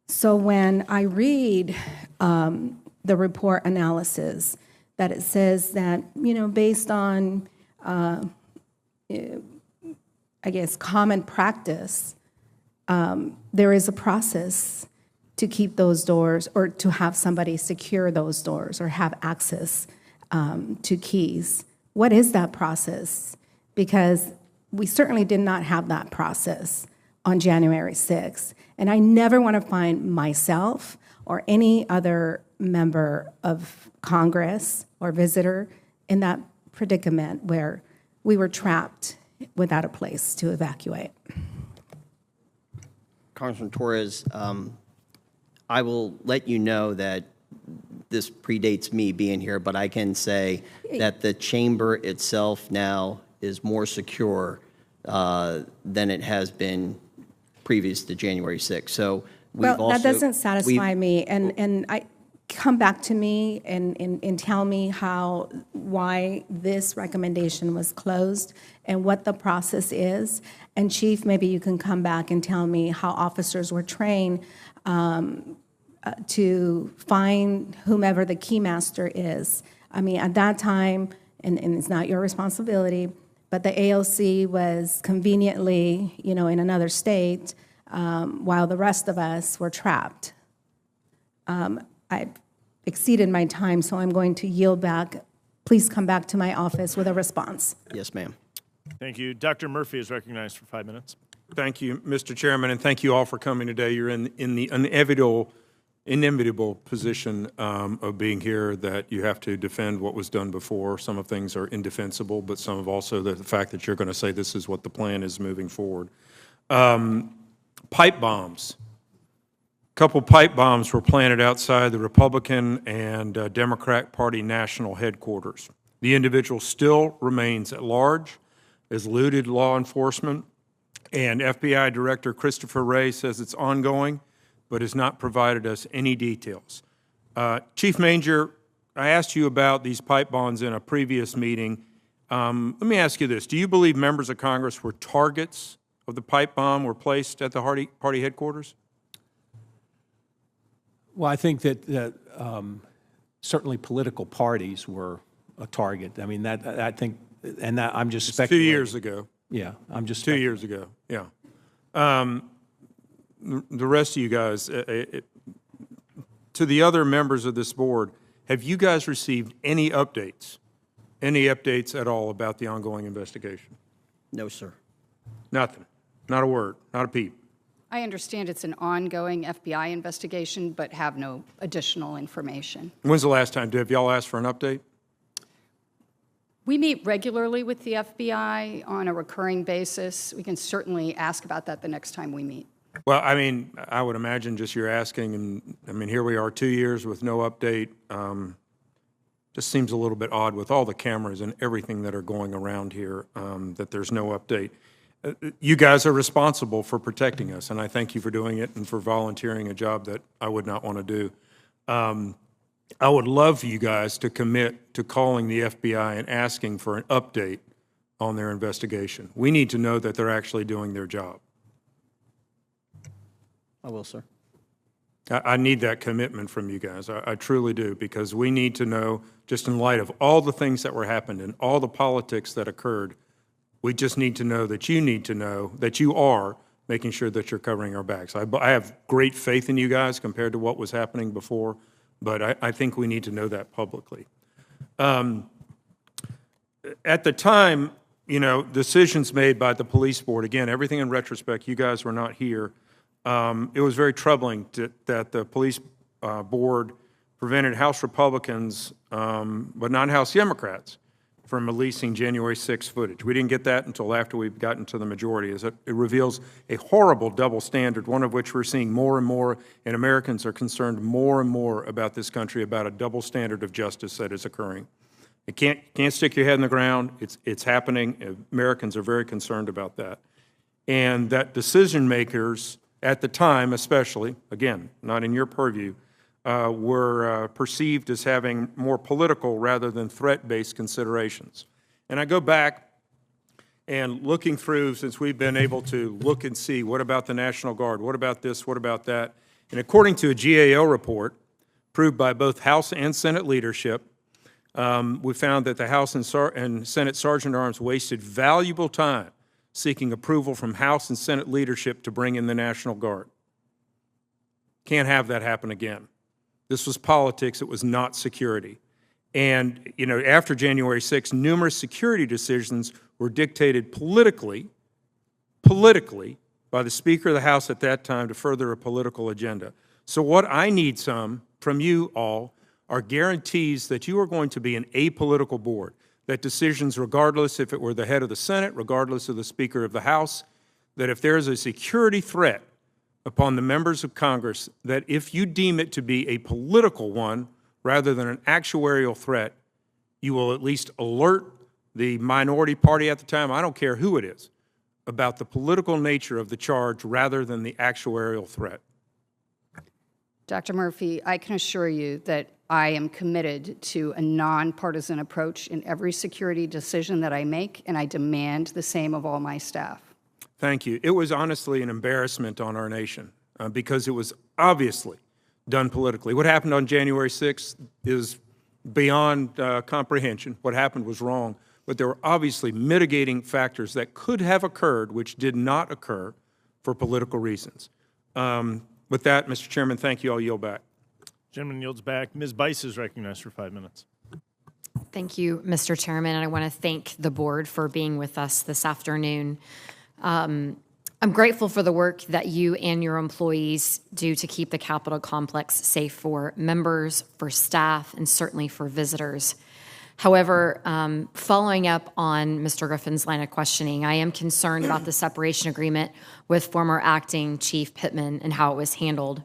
So when I read the report analysis, that it says that, based on, common practice, there is a process to keep those doors or to have somebody secure those doors or have access to keys. What is that process? Because we certainly did not have that process on January 6th. And I never want to find myself or any other member of Congress or visitor in that predicament where we were trapped without a place to evacuate. Congressman Torres, I will let you know that this predates me being here, but I can say that the chamber itself now is more secure than it has been previous to January 6th. So that doesn't satisfy me, and I come back to me and tell me why this recommendation was closed and what the process is. And Chief, maybe you can come back and tell me how officers were trained to find whomever the keymaster is. I mean, at that time, and it's not your responsibility, but the AOC was conveniently, in another state, while the rest of us were trapped. I've exceeded my time, so I'm going to yield back. Please come back to my office with a response. Yes, ma'am. Thank you. Dr. Murphy is recognized for 5 minutes. Thank you, Mr. Chairman, and thank you all for coming today. You're in the inevitable position of being here that you have to defend what was done before. Some of things are indefensible, but some of also the fact that you're going to say this is what the plan is moving forward. Pipe bombs. A couple pipe bombs were planted outside the Republican and Democrat Party national headquarters. The individual still remains at large, has eluded law enforcement, and FBI Director Christopher Wray says it's ongoing, but has not provided us any details. Chief Manger, I asked you about these pipe bombs in a previous meeting. Let me ask you this. Do you believe members of Congress were targets of the pipe bomb were placed at the party headquarters? Well, I think that certainly political parties were a target. I mean, I think, and that I'm just speculating. 2 years ago. Yeah, I'm just 2 years ago, yeah. The rest of you guys, to the other members of this board, have you guys received any updates at all about the ongoing investigation? No, sir. Nothing, not a word, not a peep. I understand it's an ongoing FBI investigation, but have no additional information. When's the last time? Have y'all asked for an update? We meet regularly with the FBI on a recurring basis. We can certainly ask about that the next time we meet. Well, I mean, I would imagine just you're asking, and I mean, here we are 2 years with no update. Just seems a little bit odd with all the cameras and everything that are going around here that there's no update. You guys are responsible for protecting us, and I thank you for doing it and for volunteering a job that I would not want to do. I would love for you guys to commit to calling the FBI and asking for an update on their investigation. We need to know that they're actually doing their job. I will, sir. I need that commitment from you guys. I truly do, because we need to know, just in light of all the things that were happened and all the politics that occurred, we just need to know that you need to know that you are making sure that you're covering our backs. I have great faith in you guys compared to what was happening before, but I think we need to know that publicly. At the time, decisions made by the police board, again, everything in retrospect, you guys were not here. It was very troubling that the police board prevented House Republicans, but not House Democrats, from releasing January 6 footage. We didn't get that until after we've gotten to the majority. It reveals a horrible double standard, one of which we're seeing more and more, and Americans are concerned more and more about this country, about a double standard of justice that is occurring. You can't stick your head in the ground. It's happening. Americans are very concerned about that. And that decision makers, at the time especially, again, not in your purview, were perceived as having more political rather than threat-based considerations. And I go back and looking through, since we've been able to look and see, what about the National Guard? What about this? What about that? And according to a GAO report approved by both House and Senate leadership, we found that the House and Senate Sergeant at Arms wasted valuable time seeking approval from House and Senate leadership to bring in the National Guard. Can't have that happen again. This was politics. It was not security. And, you know, after January 6th, numerous security decisions were dictated politically by the Speaker of the House at that time to further a political agenda. So what I need from you all are guarantees that you are going to be an apolitical board, that decisions, regardless if it were the head of the Senate, regardless of the Speaker of the House, that if there is a security threat upon the members of Congress, that if you deem it to be a political one rather than an actuarial threat, you will at least alert the minority party at the time, I don't care who it is, about the political nature of the charge rather than the actuarial threat. Dr. Murphy, I can assure you that I am committed to a nonpartisan approach in every security decision that I make, and I demand the same of all my staff. Thank you. It was honestly an embarrassment on our nation because it was obviously done politically. What happened on January 6th is beyond comprehension. What happened was wrong, but there were obviously mitigating factors that could have occurred which did not occur for political reasons. With that, Mr. Chairman, thank you. I'll yield back. Gentleman yields back. Ms. Bice is recognized for 5 minutes. Thank you, Mr. Chairman, and I want to thank the board for being with us this afternoon. I'm grateful for the work that you and your employees do to keep the Capitol complex safe for members, for staff, and certainly for visitors. However, following up on Mr. Griffin's line of questioning, I am concerned about the separation agreement with former acting Chief Pittman and how it was handled.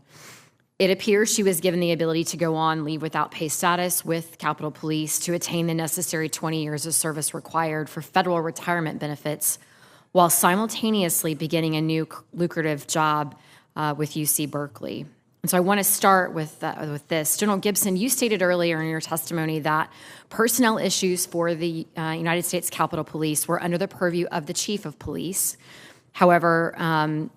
It appears she was given the ability to go on leave without pay status with Capitol Police to attain the necessary 20 years of service required for federal retirement benefits, while simultaneously beginning a new lucrative job with UC Berkeley. And so I want to start with this. General Gibson, you stated earlier in your testimony that personnel issues for the United States Capitol Police were under the purview of the Chief of Police. However,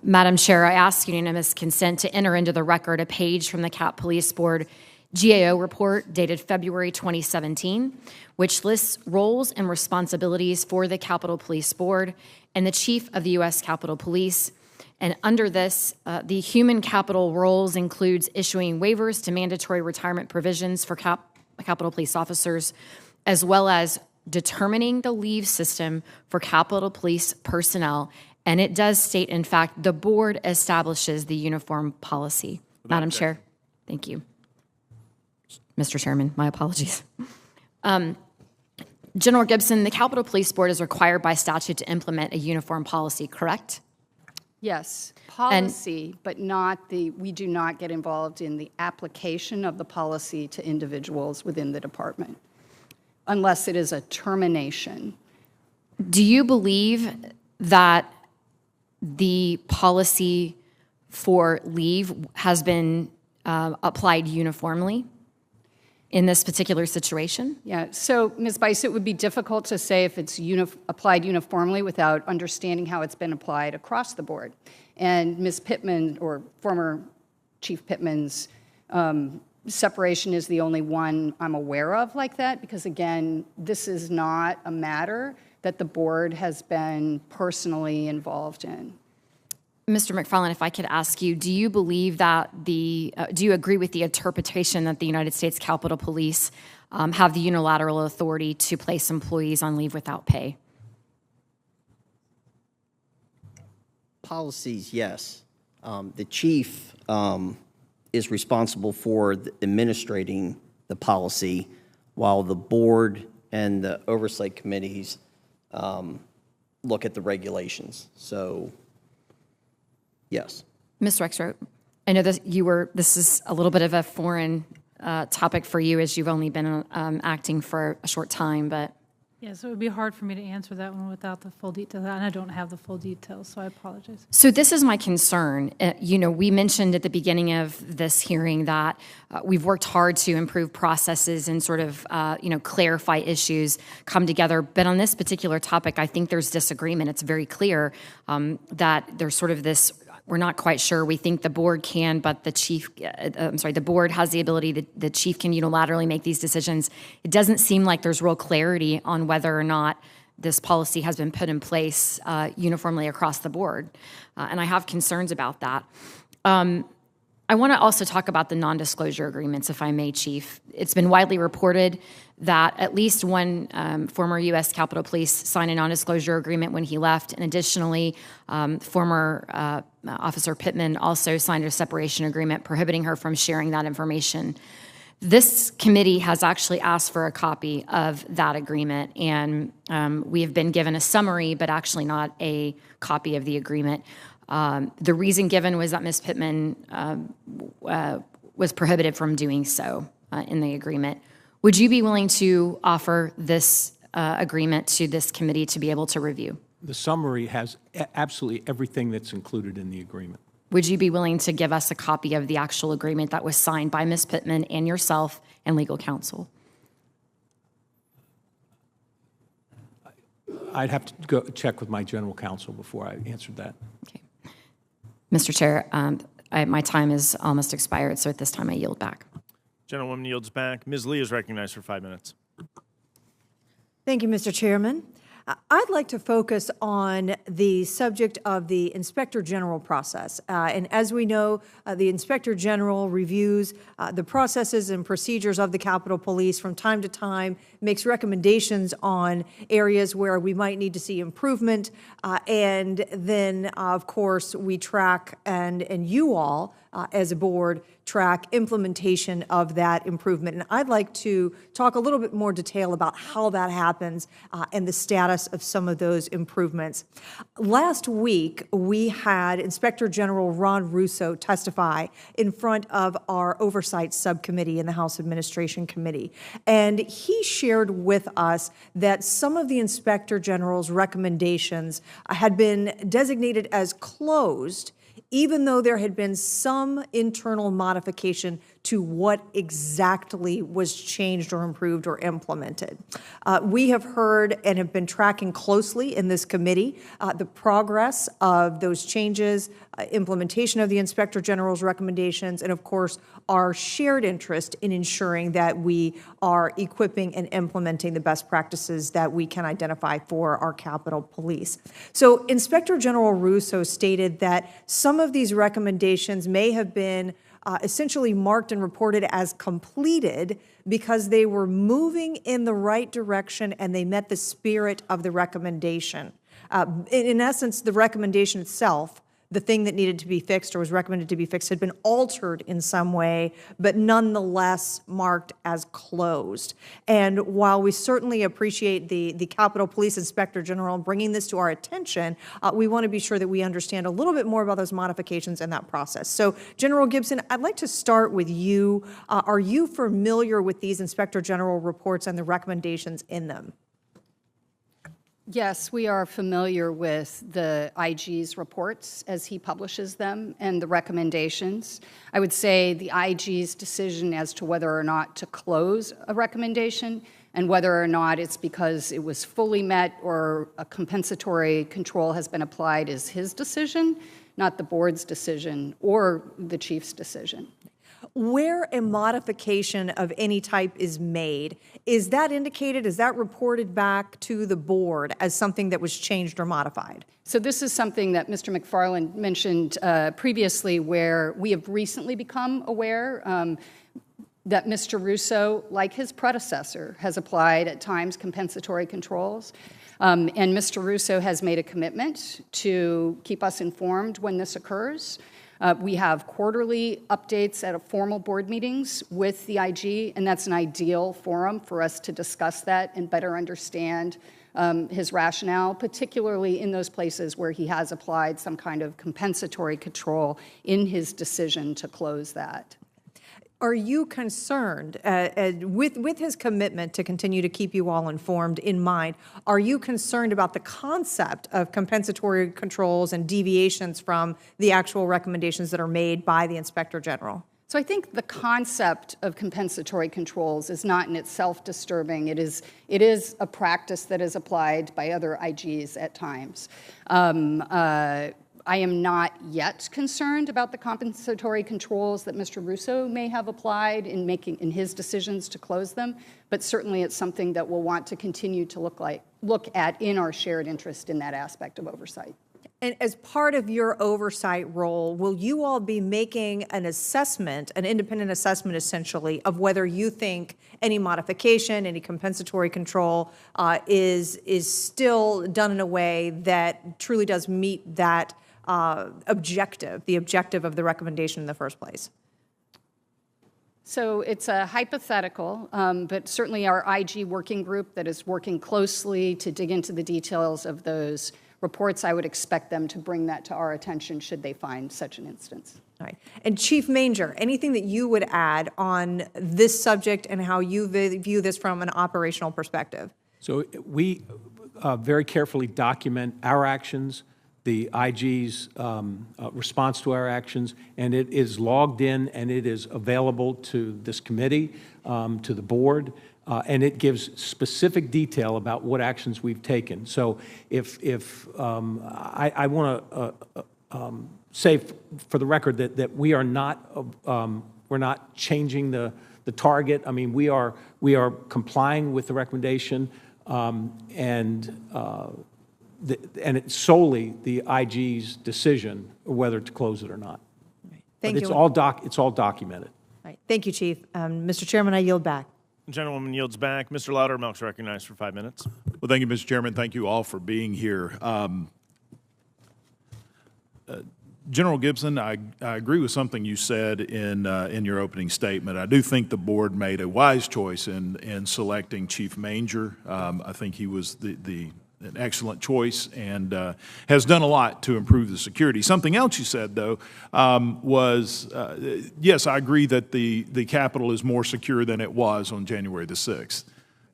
Madam Chair, I ask unanimous consent to enter into the record a page from the Cap Police Board GAO report dated February 2017, which lists roles and responsibilities for the Capitol Police Board and the Chief of the U.S. Capitol Police. And under this, the human capital roles includes issuing waivers to mandatory retirement provisions for Capitol Police officers, as well as determining the leave system for Capitol Police personnel. And it does state, in fact, the board establishes the uniform policy. Madam Chair, thank you. Mr. Chairman, my apologies. General Gibson, the Capitol Police Board is required by statute to implement a uniform policy, correct? Yes, policy, but not we do not get involved in the application of the policy to individuals within the department, unless it is a termination. Do you believe that the policy for leave has been applied uniformly in this particular situation? Yeah, so Ms. Bice, it would be difficult to say if it's applied uniformly without understanding how it's been applied across the board. And Ms. Pittman, or former Chief Pittman's separation is the only one I'm aware of like that, because again, this is not a matter that the board has been personally involved in. Mr. McFarland, if I could ask you, do you believe that do you agree with the interpretation that the United States Capitol Police have the unilateral authority to place employees on leave without pay? Policies, yes. The chief is responsible for administrating the policy, while the board and the oversight committees look at the regulations. So, yes. Ms. Rexroad, I know that this is a little bit of a foreign topic for you, as you've only been acting for a short time, but. Yes, it would be hard for me to answer that one without the full details, and I don't have the full details, so I apologize. So this is my concern. We mentioned at the beginning of this hearing that we've worked hard to improve processes and sort of, clarify issues, come together. But on this particular topic, I think there's disagreement. It's very clear that there's sort of this, we're not quite sure. We think the board can, but the board has the ability, the chief can unilaterally make these decisions. It doesn't seem like there's real clarity on whether or not this policy has been put in place uniformly across the board. And I have concerns about that. I want to also talk about the non-disclosure agreements, if I may, Chief. It's been widely reported that at least one former U.S. Capitol Police signed a non-disclosure agreement when he left, and additionally, former Officer Pittman also signed a separation agreement prohibiting her from sharing that information. This committee has actually asked for a copy of that agreement, and we have been given a summary, but actually not a copy of the agreement. The reason given was that Ms. Pittman was prohibited from doing so in the agreement. Would you be willing to offer this agreement to this committee to be able to review? The summary has absolutely everything that's included in the agreement. Would you be willing to give us a copy of the actual agreement that was signed by Ms. Pittman and yourself and legal counsel? I'd have to go check with my general counsel before I answered that. Okay. Mr. Chair, my time is almost expired, so at this time I yield back. Gentlewoman yields back. Ms. Lee is recognized for 5 minutes. Thank you, Mr. Chairman. I'd like to focus on the subject of the Inspector General process. And as we know, the Inspector General reviews the processes and procedures of the Capitol Police from time to time, makes recommendations on areas where we might need to see improvement, and then, of course, we track, and you all, as a board, track implementation of that improvement. And I'd like to talk a little bit more detail about how that happens and the status of some of those improvements. Last week, we had Inspector General Ron Russo testify in front of our Oversight Subcommittee in the House Administration Committee. And he shared with us that some of the Inspector General's recommendations had been designated as closed, even though there had been some internal modification to what exactly was changed or improved or implemented. We have heard and have been tracking closely in this committee the progress of those changes, implementation of the Inspector General's recommendations, and of course, our shared interest in ensuring that we are equipping and implementing the best practices that we can identify for our Capitol Police. So Inspector General Russo stated that some of these recommendations may have been essentially marked and reported as completed because they were moving in the right direction and they met the spirit of the recommendation. In essence, the recommendation itself, the thing that needed to be fixed or was recommended to be fixed, had been altered in some way, but nonetheless marked as closed. And while we certainly appreciate the Capitol Police Inspector General bringing this to our attention, we want to be sure that we understand a little bit more about those modifications and that process. So, General Gibson, I'd like to start with you. Are you familiar with these Inspector General reports and the recommendations in them? Yes, we are familiar with the IG's reports as he publishes them and the recommendations. I would say the IG's decision as to whether or not to close a recommendation and whether or not it's because it was fully met or a compensatory control has been applied is his decision, not the board's decision or the chief's decision. Where a modification of any type is made, is that indicated, is that reported back to the board as something that was changed or modified? So this is something that Mr. McFarland mentioned previously, where we have recently become aware that Mr. Russo, like his predecessor, has applied at times compensatory controls. And Mr. Russo has made a commitment to keep us informed when this occurs. We have quarterly updates at formal board meetings with the IG, and that's an ideal forum for us to discuss that and better understand his rationale, particularly in those places where he has applied some kind of compensatory control in his decision to close that. Are you concerned, with his commitment to continue to keep you all informed in mind, are you concerned about the concept of compensatory controls and deviations from the actual recommendations that are made by the Inspector General? So I think the concept of compensatory controls is not in itself disturbing. It is a practice that is applied by other IGs at times. I am not yet concerned about the compensatory controls that Mr. Russo may have applied in his decisions to close them, but certainly it's something that we'll want to continue to look at in our shared interest in that aspect of oversight. And as part of your oversight role, will you all be making an assessment, an independent assessment essentially, of whether you think any modification, any compensatory control is still done in a way that truly does meet that objective, the objective of the recommendation in the first place? So it's a hypothetical, but certainly our IG working group that is working closely to dig into the details of those reports, I would expect them to bring that to our attention should they find such an instance. All right. And Chief Manger, anything that you would add on this subject and how you view this from an operational perspective? So we very carefully document our actions, the IG's response to our actions, and it is logged in and it is available to this committee, to the board, and it gives specific detail about what actions we've taken. So I want to say for the record that we are not we're not changing the target. I mean, we are complying with the recommendation, and it's solely the IG's decision whether to close it or not. Thank you. It's all documented. All right. Thank you, Chief. Mr. Chairman, I yield back. The gentlewoman yields back. Mr. Loudermilk's recognized for 5 minutes. Well, thank you, Mr. Chairman. Thank you all for being here. General Gibson, I agree with something you said in your opening statement. I do think the board made a wise choice in selecting Chief Manger. I think he was an excellent choice and has done a lot to improve the security. Something else you said, though, was, yes, I agree that the Capitol is more secure than it was on January the 6th.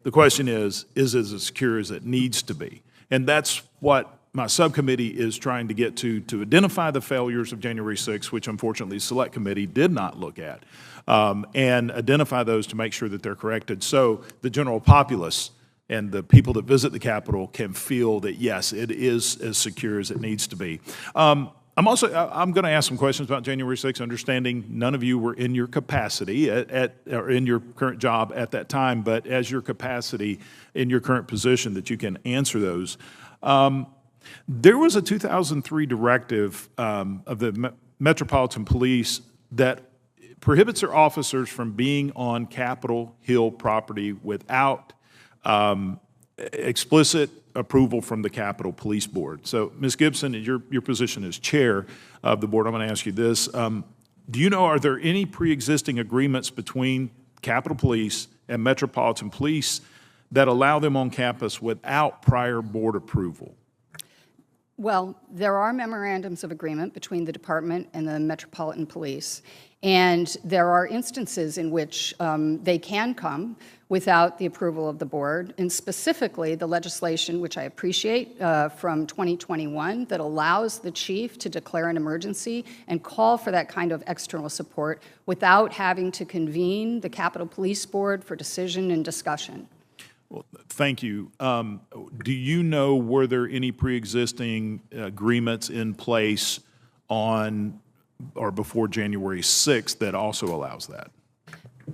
The question is it as secure as it needs to be? And that's what my subcommittee is trying to get to identify the failures of January 6th, which unfortunately the Select Committee did not look at, and identify those to make sure that they're corrected so the general populace and the people that visit the Capitol can feel that, yes, it is as secure as it needs to be. I'm going to ask some questions about January 6th, understanding none of you were in your capacity or in your current job at that time, but as your capacity in your current position that you can answer those. There was a 2003 directive of the Metropolitan Police that prohibits their officers from being on Capitol Hill property without explicit approval from the Capitol Police Board. So, Ms. Gibson, your position as chair of the board, I'm going to ask you this. Do you know, are there any pre-existing agreements between Capitol Police and Metropolitan Police that allow them on campus without prior board approval? Well, there are memorandums of agreement between the department and the Metropolitan Police, and there are instances in which they can come without the approval of the board, and specifically the legislation, which I appreciate, from 2021 that allows the chief to declare an emergency and call for that kind of external support without having to convene the Capitol Police Board for decision and discussion. Well, thank you. Do you know, were there any pre-existing agreements in place on or before January 6th that also allows that?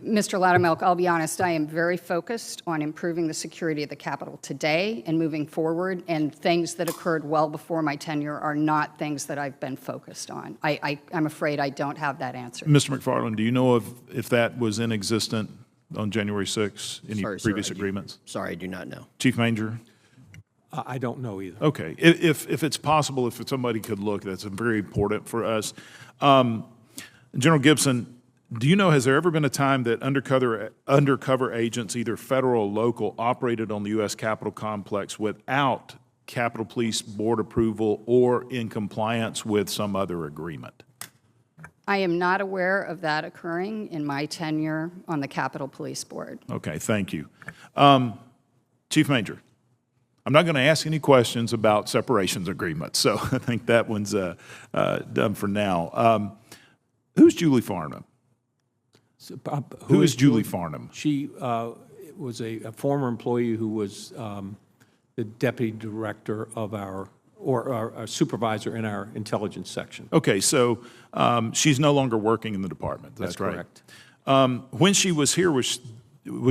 Mr. Loudermilk, I'll be honest, I am very focused on improving the security of the Capitol today and moving forward, and things that occurred well before my tenure are not things that I've been focused on. I'm afraid I don't have that answer. Mr. McFarland, do you know if that was in existence on January 6th, any previous agreements? Sorry, I do not know. Chief Manger? I don't know either. Okay. If it's possible, if somebody could look, that's very important for us. General Gibson, do you know, has there ever been a time that undercover agents, either federal or local, operated on the U.S. Capitol complex without Capitol Police Board approval or in compliance with some other agreement? I am not aware of that occurring in my tenure on the Capitol Police Board. Okay, thank you. Chief Manger, I'm not going to ask any questions about separations agreements, so I think that one's done for now. Who's Julie Farnham? Who is Julie Farnham? She was a former employee who was the deputy director of our supervisor in our intelligence section. Okay, so she's no longer working in the department. That's correct. When she was here, was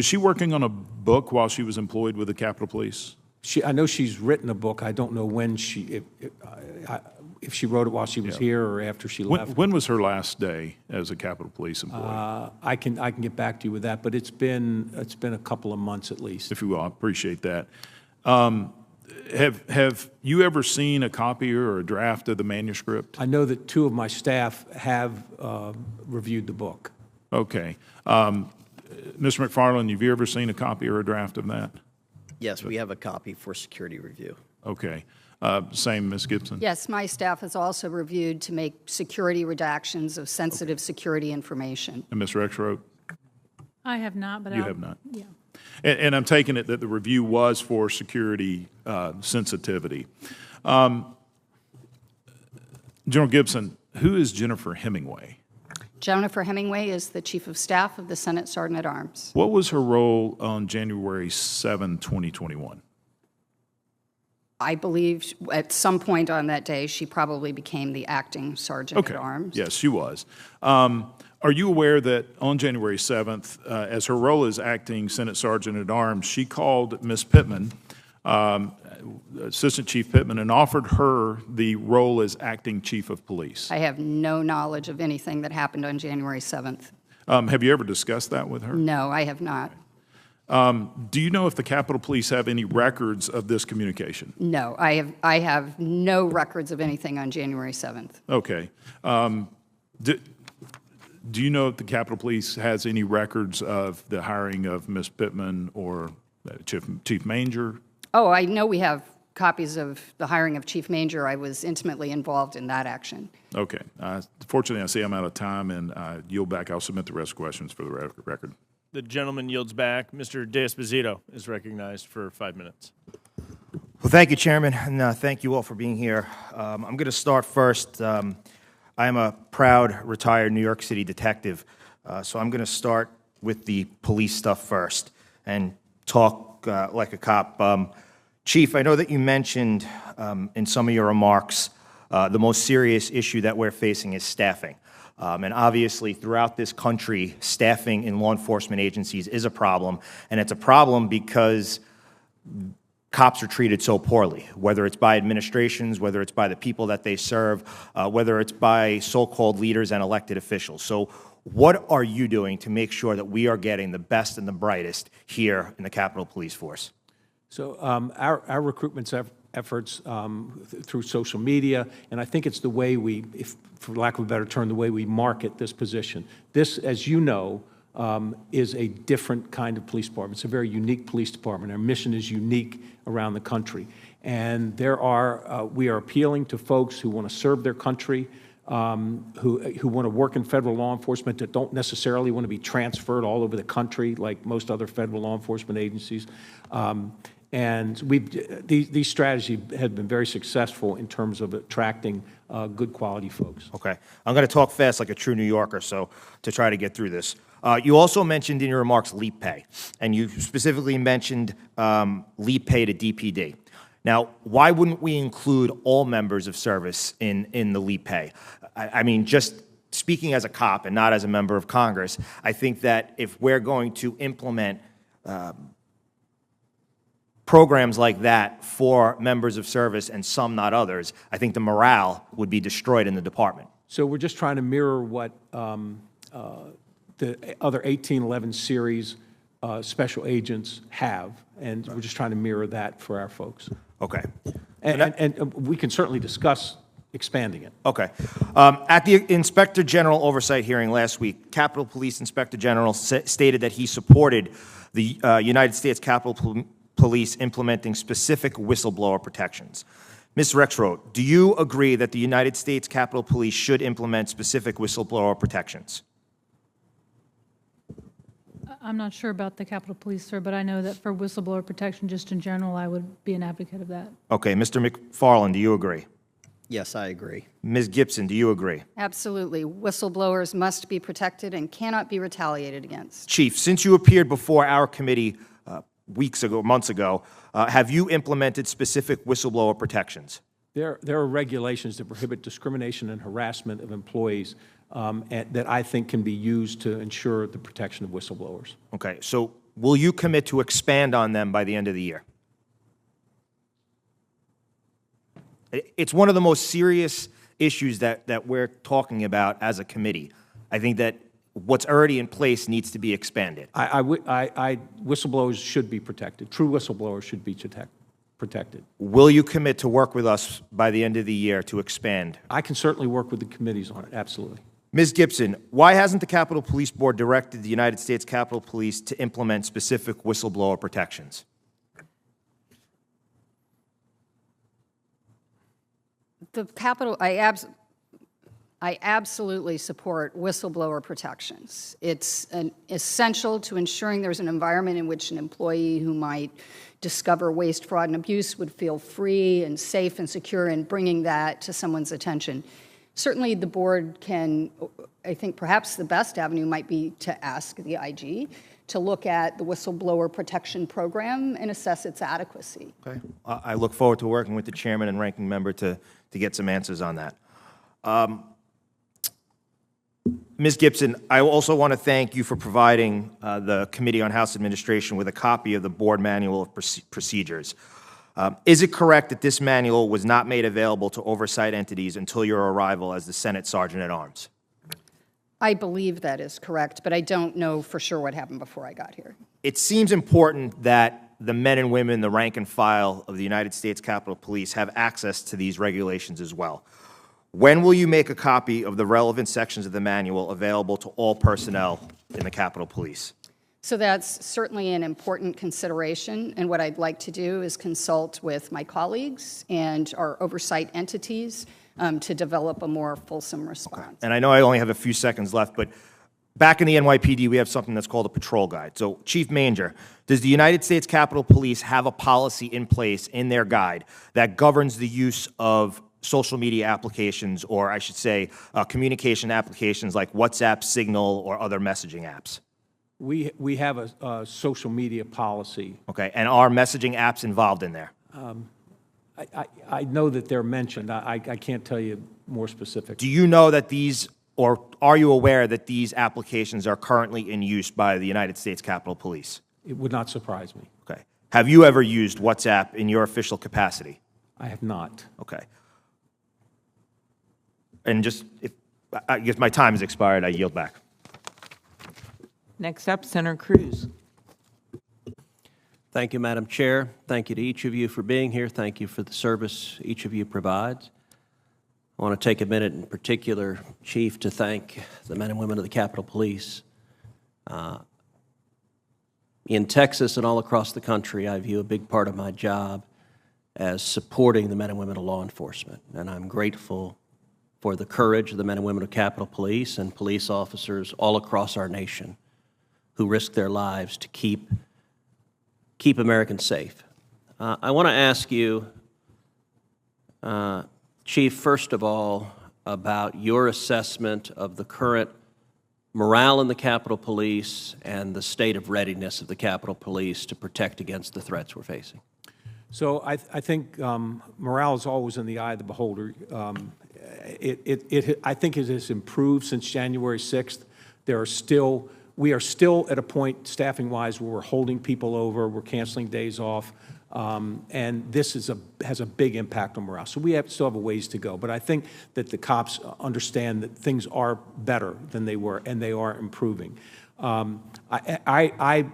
she working on a book while she was employed with the Capitol Police? I know she's written a book. I don't know when if she wrote it while she was here or after she left. When was her last day as a Capitol Police employee? I can get back to you with that, but it's been a couple of months at least. If you will, I appreciate that. Have you ever seen a copy or a draft of the manuscript? I know that 2 of my staff have reviewed the book. Okay. Mr. McFarland, have you ever seen a copy or a draft of that? Yes, we have a copy for security review. Okay. Same, Ms. Gibson? Yes, my staff has also reviewed to make security redactions of sensitive security information. And Ms. Rexroad? I have not, but You have not? Yeah. And I'm taking it that the review was for security sensitivity. General Gibson, who is Jennifer Hemingway? Jennifer Hemingway is the Chief of Staff of the Senate Sergeant at Arms. What was her role on January 7, 2021? I believe at some point on that day, she probably became the acting Sergeant at Arms. Yes, she was. Are you aware that on January 7th, as her role as acting Senate Sergeant at Arms, she called Ms. Pittman, Assistant Chief Pittman, and offered her the role as acting Chief of Police? I have no knowledge of anything that happened on January 7th. Have you ever discussed that with her? No, I have not. Do you know if the Capitol Police have any records of this communication? No, I have no records of anything on January 7th. Okay. Do you know if the Capitol Police has any records of the hiring of Ms. Pittman or Chief Manger? Oh, I know we have copies of the hiring of Chief Manger. I was intimately involved in that action. Okay. Fortunately, I see I'm out of time, and I yield back. I'll submit the rest of questions for the record. The gentleman yields back. Mr. De-Esposito is recognized for 5 minutes. Well, thank you, Chairman, and thank you all for being here. I'm going to start first. I am a proud retired New York City detective, so I'm going to start with the police stuff first and talk like a cop. Chief, I know that you mentioned in some of your remarks the most serious issue that we're facing is staffing. And obviously, throughout this country, staffing in law enforcement agencies is a problem, and it's a problem because cops are treated so poorly, whether it's by administrations, whether it's by the people that they serve, whether it's by so-called leaders and elected officials. So what are you doing to make sure that we are getting the best and the brightest here in the Capitol Police Force? So our recruitment efforts through social media, and I think it's the way we, for lack of a better term, the way we market this position. This, as you know, is a different kind of police department. It's a very unique police department. Our mission is unique around the country. And we are appealing to folks who want to serve their country, who want to work in federal law enforcement, that don't necessarily want to be transferred all over the country like most other federal law enforcement agencies. And these strategies have been very successful in terms of attracting good quality folks. Okay. I'm going to talk fast like a true New Yorker, so to try to get through this. You also mentioned in your remarks leap pay, and you specifically mentioned leap pay to DPD. Now, why wouldn't we include all members of service in the leap pay? I mean, just speaking as a cop and not as a member of Congress, I think that if we're going to implement programs like that for members of service and some not others, I think the morale would be destroyed in the department. So we're just trying to mirror what the other 1811 series special agents have, and we're just trying to mirror that for our folks. Okay. And we can certainly discuss expanding it. Okay. At the Inspector General Oversight hearing last week, Capitol Police Inspector General stated that he supported the United States Capitol Police implementing specific whistleblower protections. Ms. Rexroad, do you agree that the United States Capitol Police should implement specific whistleblower protections? I'm not sure about the Capitol Police, sir, but I know that for whistleblower protection, just in general, I would be an advocate of that. Okay, Mr. McFarland, do you agree? Yes, I agree. Ms. Gibson, do you agree? Absolutely. Whistleblowers must be protected and cannot be retaliated against. Chief, since you appeared before our committee months ago, have you implemented specific whistleblower protections? There are regulations that prohibit discrimination and harassment of employees that I think can be used to ensure the protection of whistleblowers. Okay, so will you commit to expand on them by the end of the year? It's one of the most serious issues that we're talking about as a committee. I think that what's already in place needs to be expanded. Whistleblowers should be protected. True whistleblowers should be protected. Will you commit to work with us by the end of the year to expand? I can certainly work with the committees on it, absolutely. Ms. Gibson, why hasn't the Capitol Police Board directed the United States Capitol Police to implement specific whistleblower protections? The Capitol, I absolutely support whistleblower protections. It's essential to ensuring there's an environment in which an employee who might discover waste, fraud, and abuse would feel free and safe and secure in bringing that to someone's attention. Certainly the board can, I think perhaps the best avenue might be to ask the IG to look at the whistleblower protection program and assess its adequacy. Okay. I look forward to working with the chairman and ranking member to get some answers on that. Ms. Gibson, I also want to thank you for providing the Committee on House Administration with a copy of the Board Manual of Procedures. Is it correct that this manual was not made available to oversight entities until your arrival as the Senate Sergeant at Arms? I believe that is correct, but I don't know for sure what happened before I got here. It seems important that the men and women, the rank and file of the United States Capitol Police have access to these regulations as well. When will you make a copy of the relevant sections of the manual available to all personnel in the Capitol Police? So that's certainly an important consideration, and what I'd like to do is consult with my colleagues and our oversight entities to develop a more fulsome response. Okay. And I know I only have a few seconds left, but back in the NYPD, we have something that's called a patrol guide. So, Chief Manger, does the United States Capitol Police have a policy in place in their guide that governs the use of social media applications, or I should say communication applications like WhatsApp, Signal, or other messaging apps? We have a social media policy. Okay, and are messaging apps involved in there? I know that they're mentioned. I can't tell you more specific. Do you know that these, or are you aware that these applications are currently in use by the United States Capitol Police? It would not surprise me. Okay. Have you ever used WhatsApp in your official capacity? I have not. Okay. And just, if I guess my time has expired, I yield back. Next up, Senator Cruz. Thank you, Madam Chair. Thank you to each of you for being here. Thank you for the service each of you provides. I want to take a minute in particular, Chief, to thank the men and women of the Capitol Police. In Texas and all across the country, I view a big part of my job as supporting the men and women of law enforcement, and I'm grateful for the courage of the men and women of Capitol Police and police officers all across our nation who risk their lives to keep Americans safe. I want to ask you, Chief, first of all, about your assessment of the current morale in the Capitol Police and the state of readiness of the Capitol Police to protect against the threats we're facing. So I think morale is always in the eye of the beholder. I think it has improved since January 6th. We are still at a point, staffing-wise, where we're holding people over, we're canceling days off, and this has a big impact on morale. So we still have a ways to go. But I think that the cops understand that things are better than they were, and they are improving. I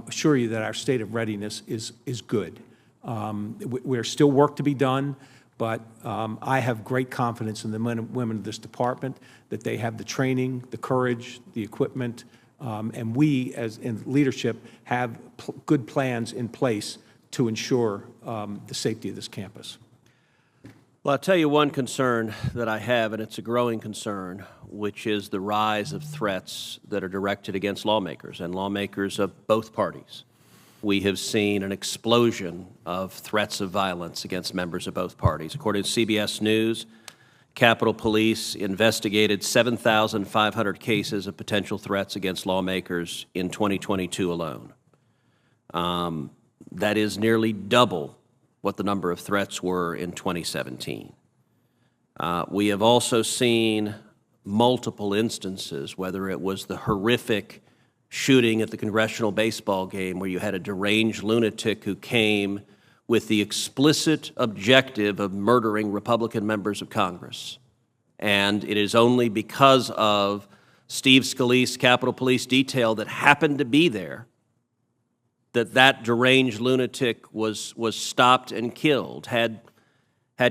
assure you that our state of readiness is good. There's still work to be done, but I have great confidence in the men and women of this department that they have the training, the courage, the equipment, and we, as in leadership, have good plans in place to ensure the safety of this campus. Well, I'll tell you one concern that I have, and it's a growing concern, which is the rise of threats that are directed against lawmakers and lawmakers of both parties. We have seen an explosion of threats of violence against members of both parties. According to CBS News, Capitol Police investigated 7,500 cases of potential threats against lawmakers in 2022 alone. That is nearly double what the number of threats were in 2017. We have also seen multiple instances, whether it was the horrific shooting at the congressional baseball game where you had a deranged lunatic who came with the explicit objective of murdering Republican members of Congress. And it is only because of Steve Scalise, Capitol Police detail that happened to be there that deranged lunatic was stopped and killed. Had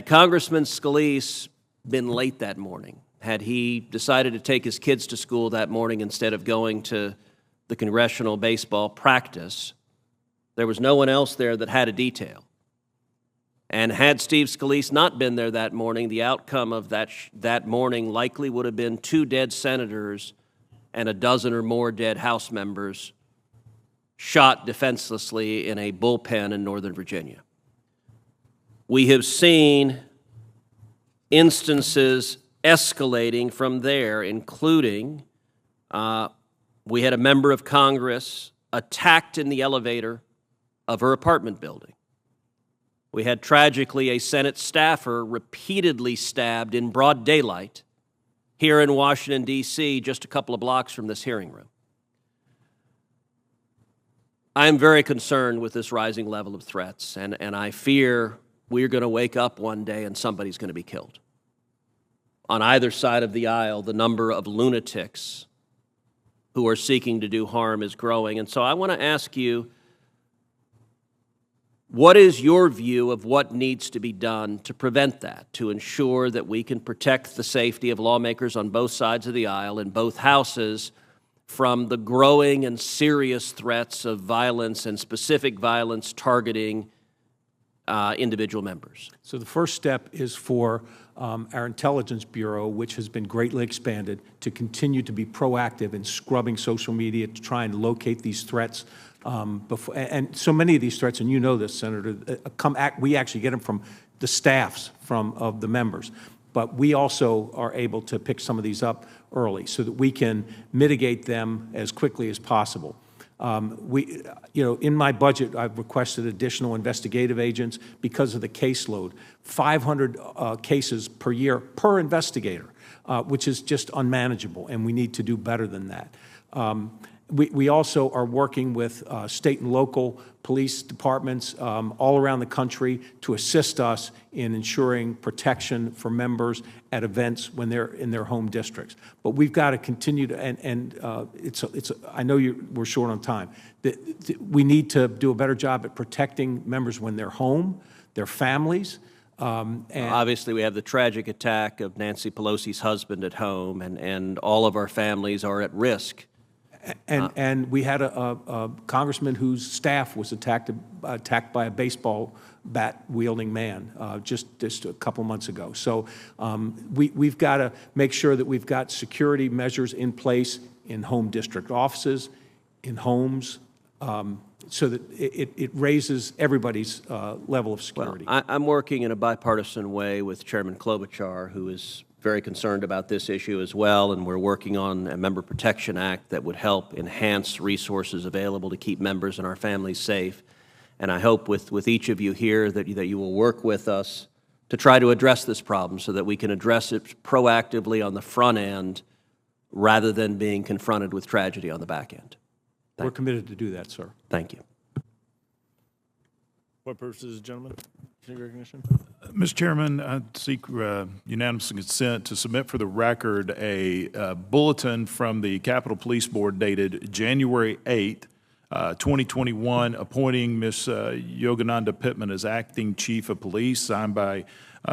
Congressman Scalise been late that morning, had he decided to take his kids to school that morning instead of going to the congressional baseball practice, there was no one else there that had a detail. And had Steve Scalise not been there that morning, the outcome of that morning likely would have been 2 dead senators and a dozen or more dead House members shot defenselessly in a bullpen in Northern Virginia. We have seen instances escalating from there, including we had a member of Congress attacked in the elevator of her apartment building. We had, tragically, a Senate staffer repeatedly stabbed in broad daylight here in Washington, D.C., just a couple of blocks from this hearing room. I am very concerned with this rising level of threats, and I fear we're going to wake up one day and somebody's going to be killed. On either side of the aisle, the number of lunatics who are seeking to do harm is growing. And so I want to ask you, what is your view of what needs to be done to prevent that, to ensure that we can protect the safety of lawmakers on both sides of the aisle in both houses from the growing and serious threats of violence and specific violence targeting individual members? So the first step is for our Intelligence Bureau, which has been greatly expanded, to continue to be proactive in scrubbing social media to try and locate these threats. And so many of these threats, and you know this, Senator, we actually get them from the staffs of the members. But we also are able to pick some of these up early so that we can mitigate them as quickly as possible. In my budget, I've requested additional investigative agents because of the caseload. 500 cases per year per investigator, which is just unmanageable, and we need to do better than that. We also are working with state and local police departments all around the country to assist us in ensuring protection for members at events when they're in their home districts. But we've got to continue to, I know we're short on time. We need to do a better job at protecting members when they're home, their families. Obviously, we have the tragic attack of Nancy Pelosi's husband at home, and all of our families are at risk. And we had a congressman whose staff was attacked by a baseball bat-wielding man just a couple months ago. So we've got to make sure that we've got security measures in place in home district offices, in homes, so that it raises everybody's level of security. Well, I'm working in a bipartisan way with Chairman Klobuchar, who is very concerned about this issue as well, and we're working on a Member Protection Act that would help enhance resources available to keep members and our families safe. And I hope with each of you here that you will work with us to try to address this problem so that we can address it proactively on the front end rather than being confronted with tragedy on the back end. We're committed to do that, sir. Thank you. What purposes, gentlemen? Recognition. Mr. Chairman, I seek unanimous consent to submit for the record a bulletin from the Capitol Police Board dated January 8, 2021, appointing Ms. Yogananda Pittman as acting chief of police, signed by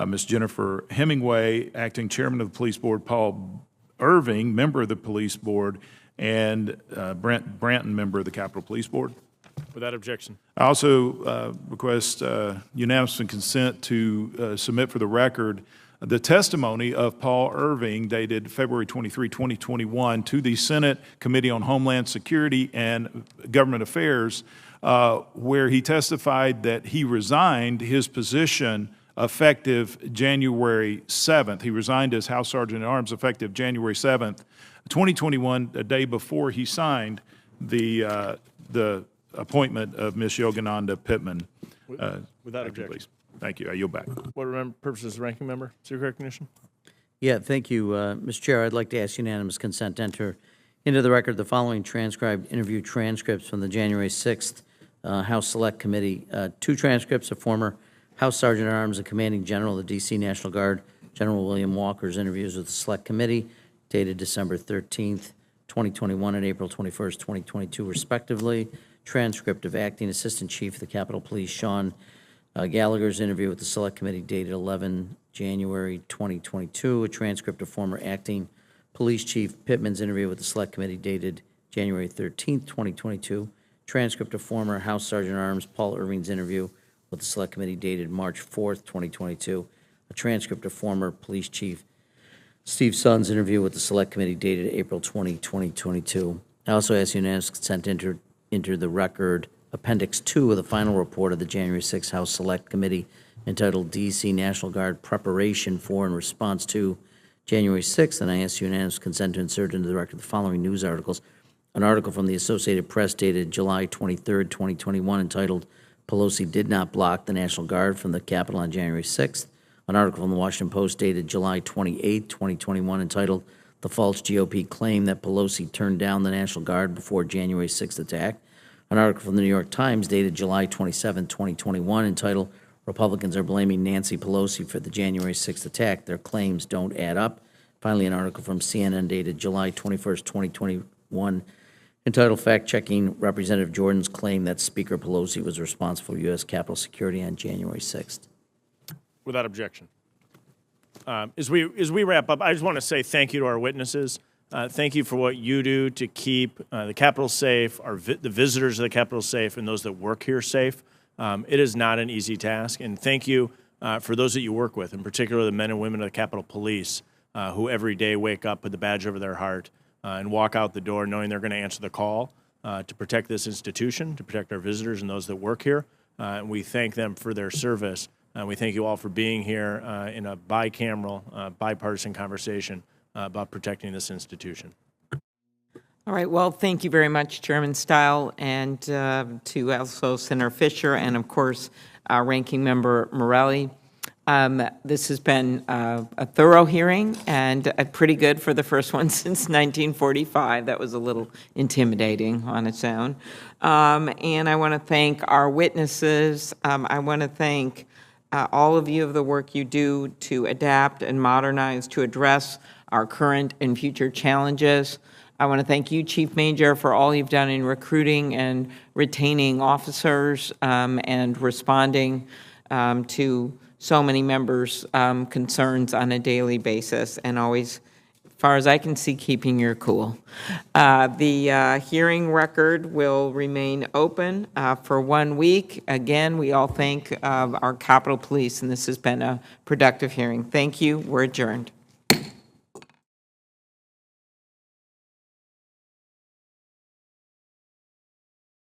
Ms. Jennifer Hemingway, acting chairman of the police board, Paul Irving, member of the police board, and Brent Branton, member of the Capitol Police Board. Without objection. I also request unanimous consent to submit for the record the testimony of Paul Irving dated February 23, 2021 to the Senate Committee on Homeland Security and Government Affairs, where he testified that he resigned his position effective January 7th. He resigned as House Sergeant at Arms effective January 7th, 2021, a day before he signed the appointment of Ms. Yogananda Pittman. Without objection. Please. Thank you. I yield back. What purposes, ranking member? Secret recognition. Yeah, thank you, Mr. Chair. I'd like to ask unanimous consent to enter into the record the following transcribed interview transcripts from the January 6th House Select Committee. 2 transcripts of former House Sergeant at Arms and Commanding General of the D.C. National Guard, General William Walker's interviews with the Select Committee, dated December 13th, 2021 and April 21st, 2022, respectively. Transcript of Acting Assistant Chief of the Capitol Police, Sean Gallagher's interview with the Select Committee dated 11 January 2022. A transcript of former Acting Police Chief Pittman's interview with the Select Committee dated January 13th, 2022. Transcript of former House Sergeant at Arms Paul Irving's interview with the Select Committee dated March 4th, 2022. A transcript of former Police Chief Steve Sunn's interview with the Select Committee dated April 20, 2022. I also ask unanimous consent to enter the record Appendix 2 of the final report of the January 6th House Select Committee entitled D.C. National Guard Preparation for and Response to January 6th, and I ask unanimous consent to insert into the record the following news articles. An article from the Associated Press dated July 23rd, 2021 entitled Pelosi Did Not Block the National Guard from the Capitol on January 6th. An article from the Washington Post dated July 28, 2021 entitled The False GOP Claim That Pelosi Turned Down the National Guard Before January 6th Attack. An article from the New York Times dated July 27, 2021 entitled Republicans Are Blaming Nancy Pelosi for the January 6th Attack. Their claims don't add up. Finally, an article from CNN dated July 21st, 2021 entitled Fact-Checking Representative Jordan's Claim That Speaker Pelosi Was Responsible for U.S. Capitol Security on January 6th. Without objection. As we wrap up, I just want to say thank you to our witnesses. Thank you for what you do to keep the Capitol safe, the visitors of the Capitol safe, and those that work here safe. It is not an easy task, and thank you for those that you work with, in particular the men and women of the Capitol Police, who every day wake up with the badge over their heart and walk out the door knowing they're going to answer the call to protect this institution, to protect our visitors and those that work here. And we thank them for their service. We thank you all for being here in a bicameral, bipartisan conversation about protecting this institution. All right, well, thank you very much, Chairman Stile, and to also Senator Fisher and, of course, Ranking Member Morelli. This has been a thorough hearing and pretty good for the first one since 1945. That was a little intimidating on its own. And I want to thank our witnesses. I want to thank all of you of the work you do to adapt and modernize to address our current and future challenges. I want to thank you, Chief Manger, for all you've done in recruiting and retaining officers and responding to so many members' concerns on a daily basis, and always, as far as I can see, keeping your cool. The hearing record will remain open for 1 week. Again, we all thank our Capitol Police, and this has been a productive hearing. Thank you. We're adjourned.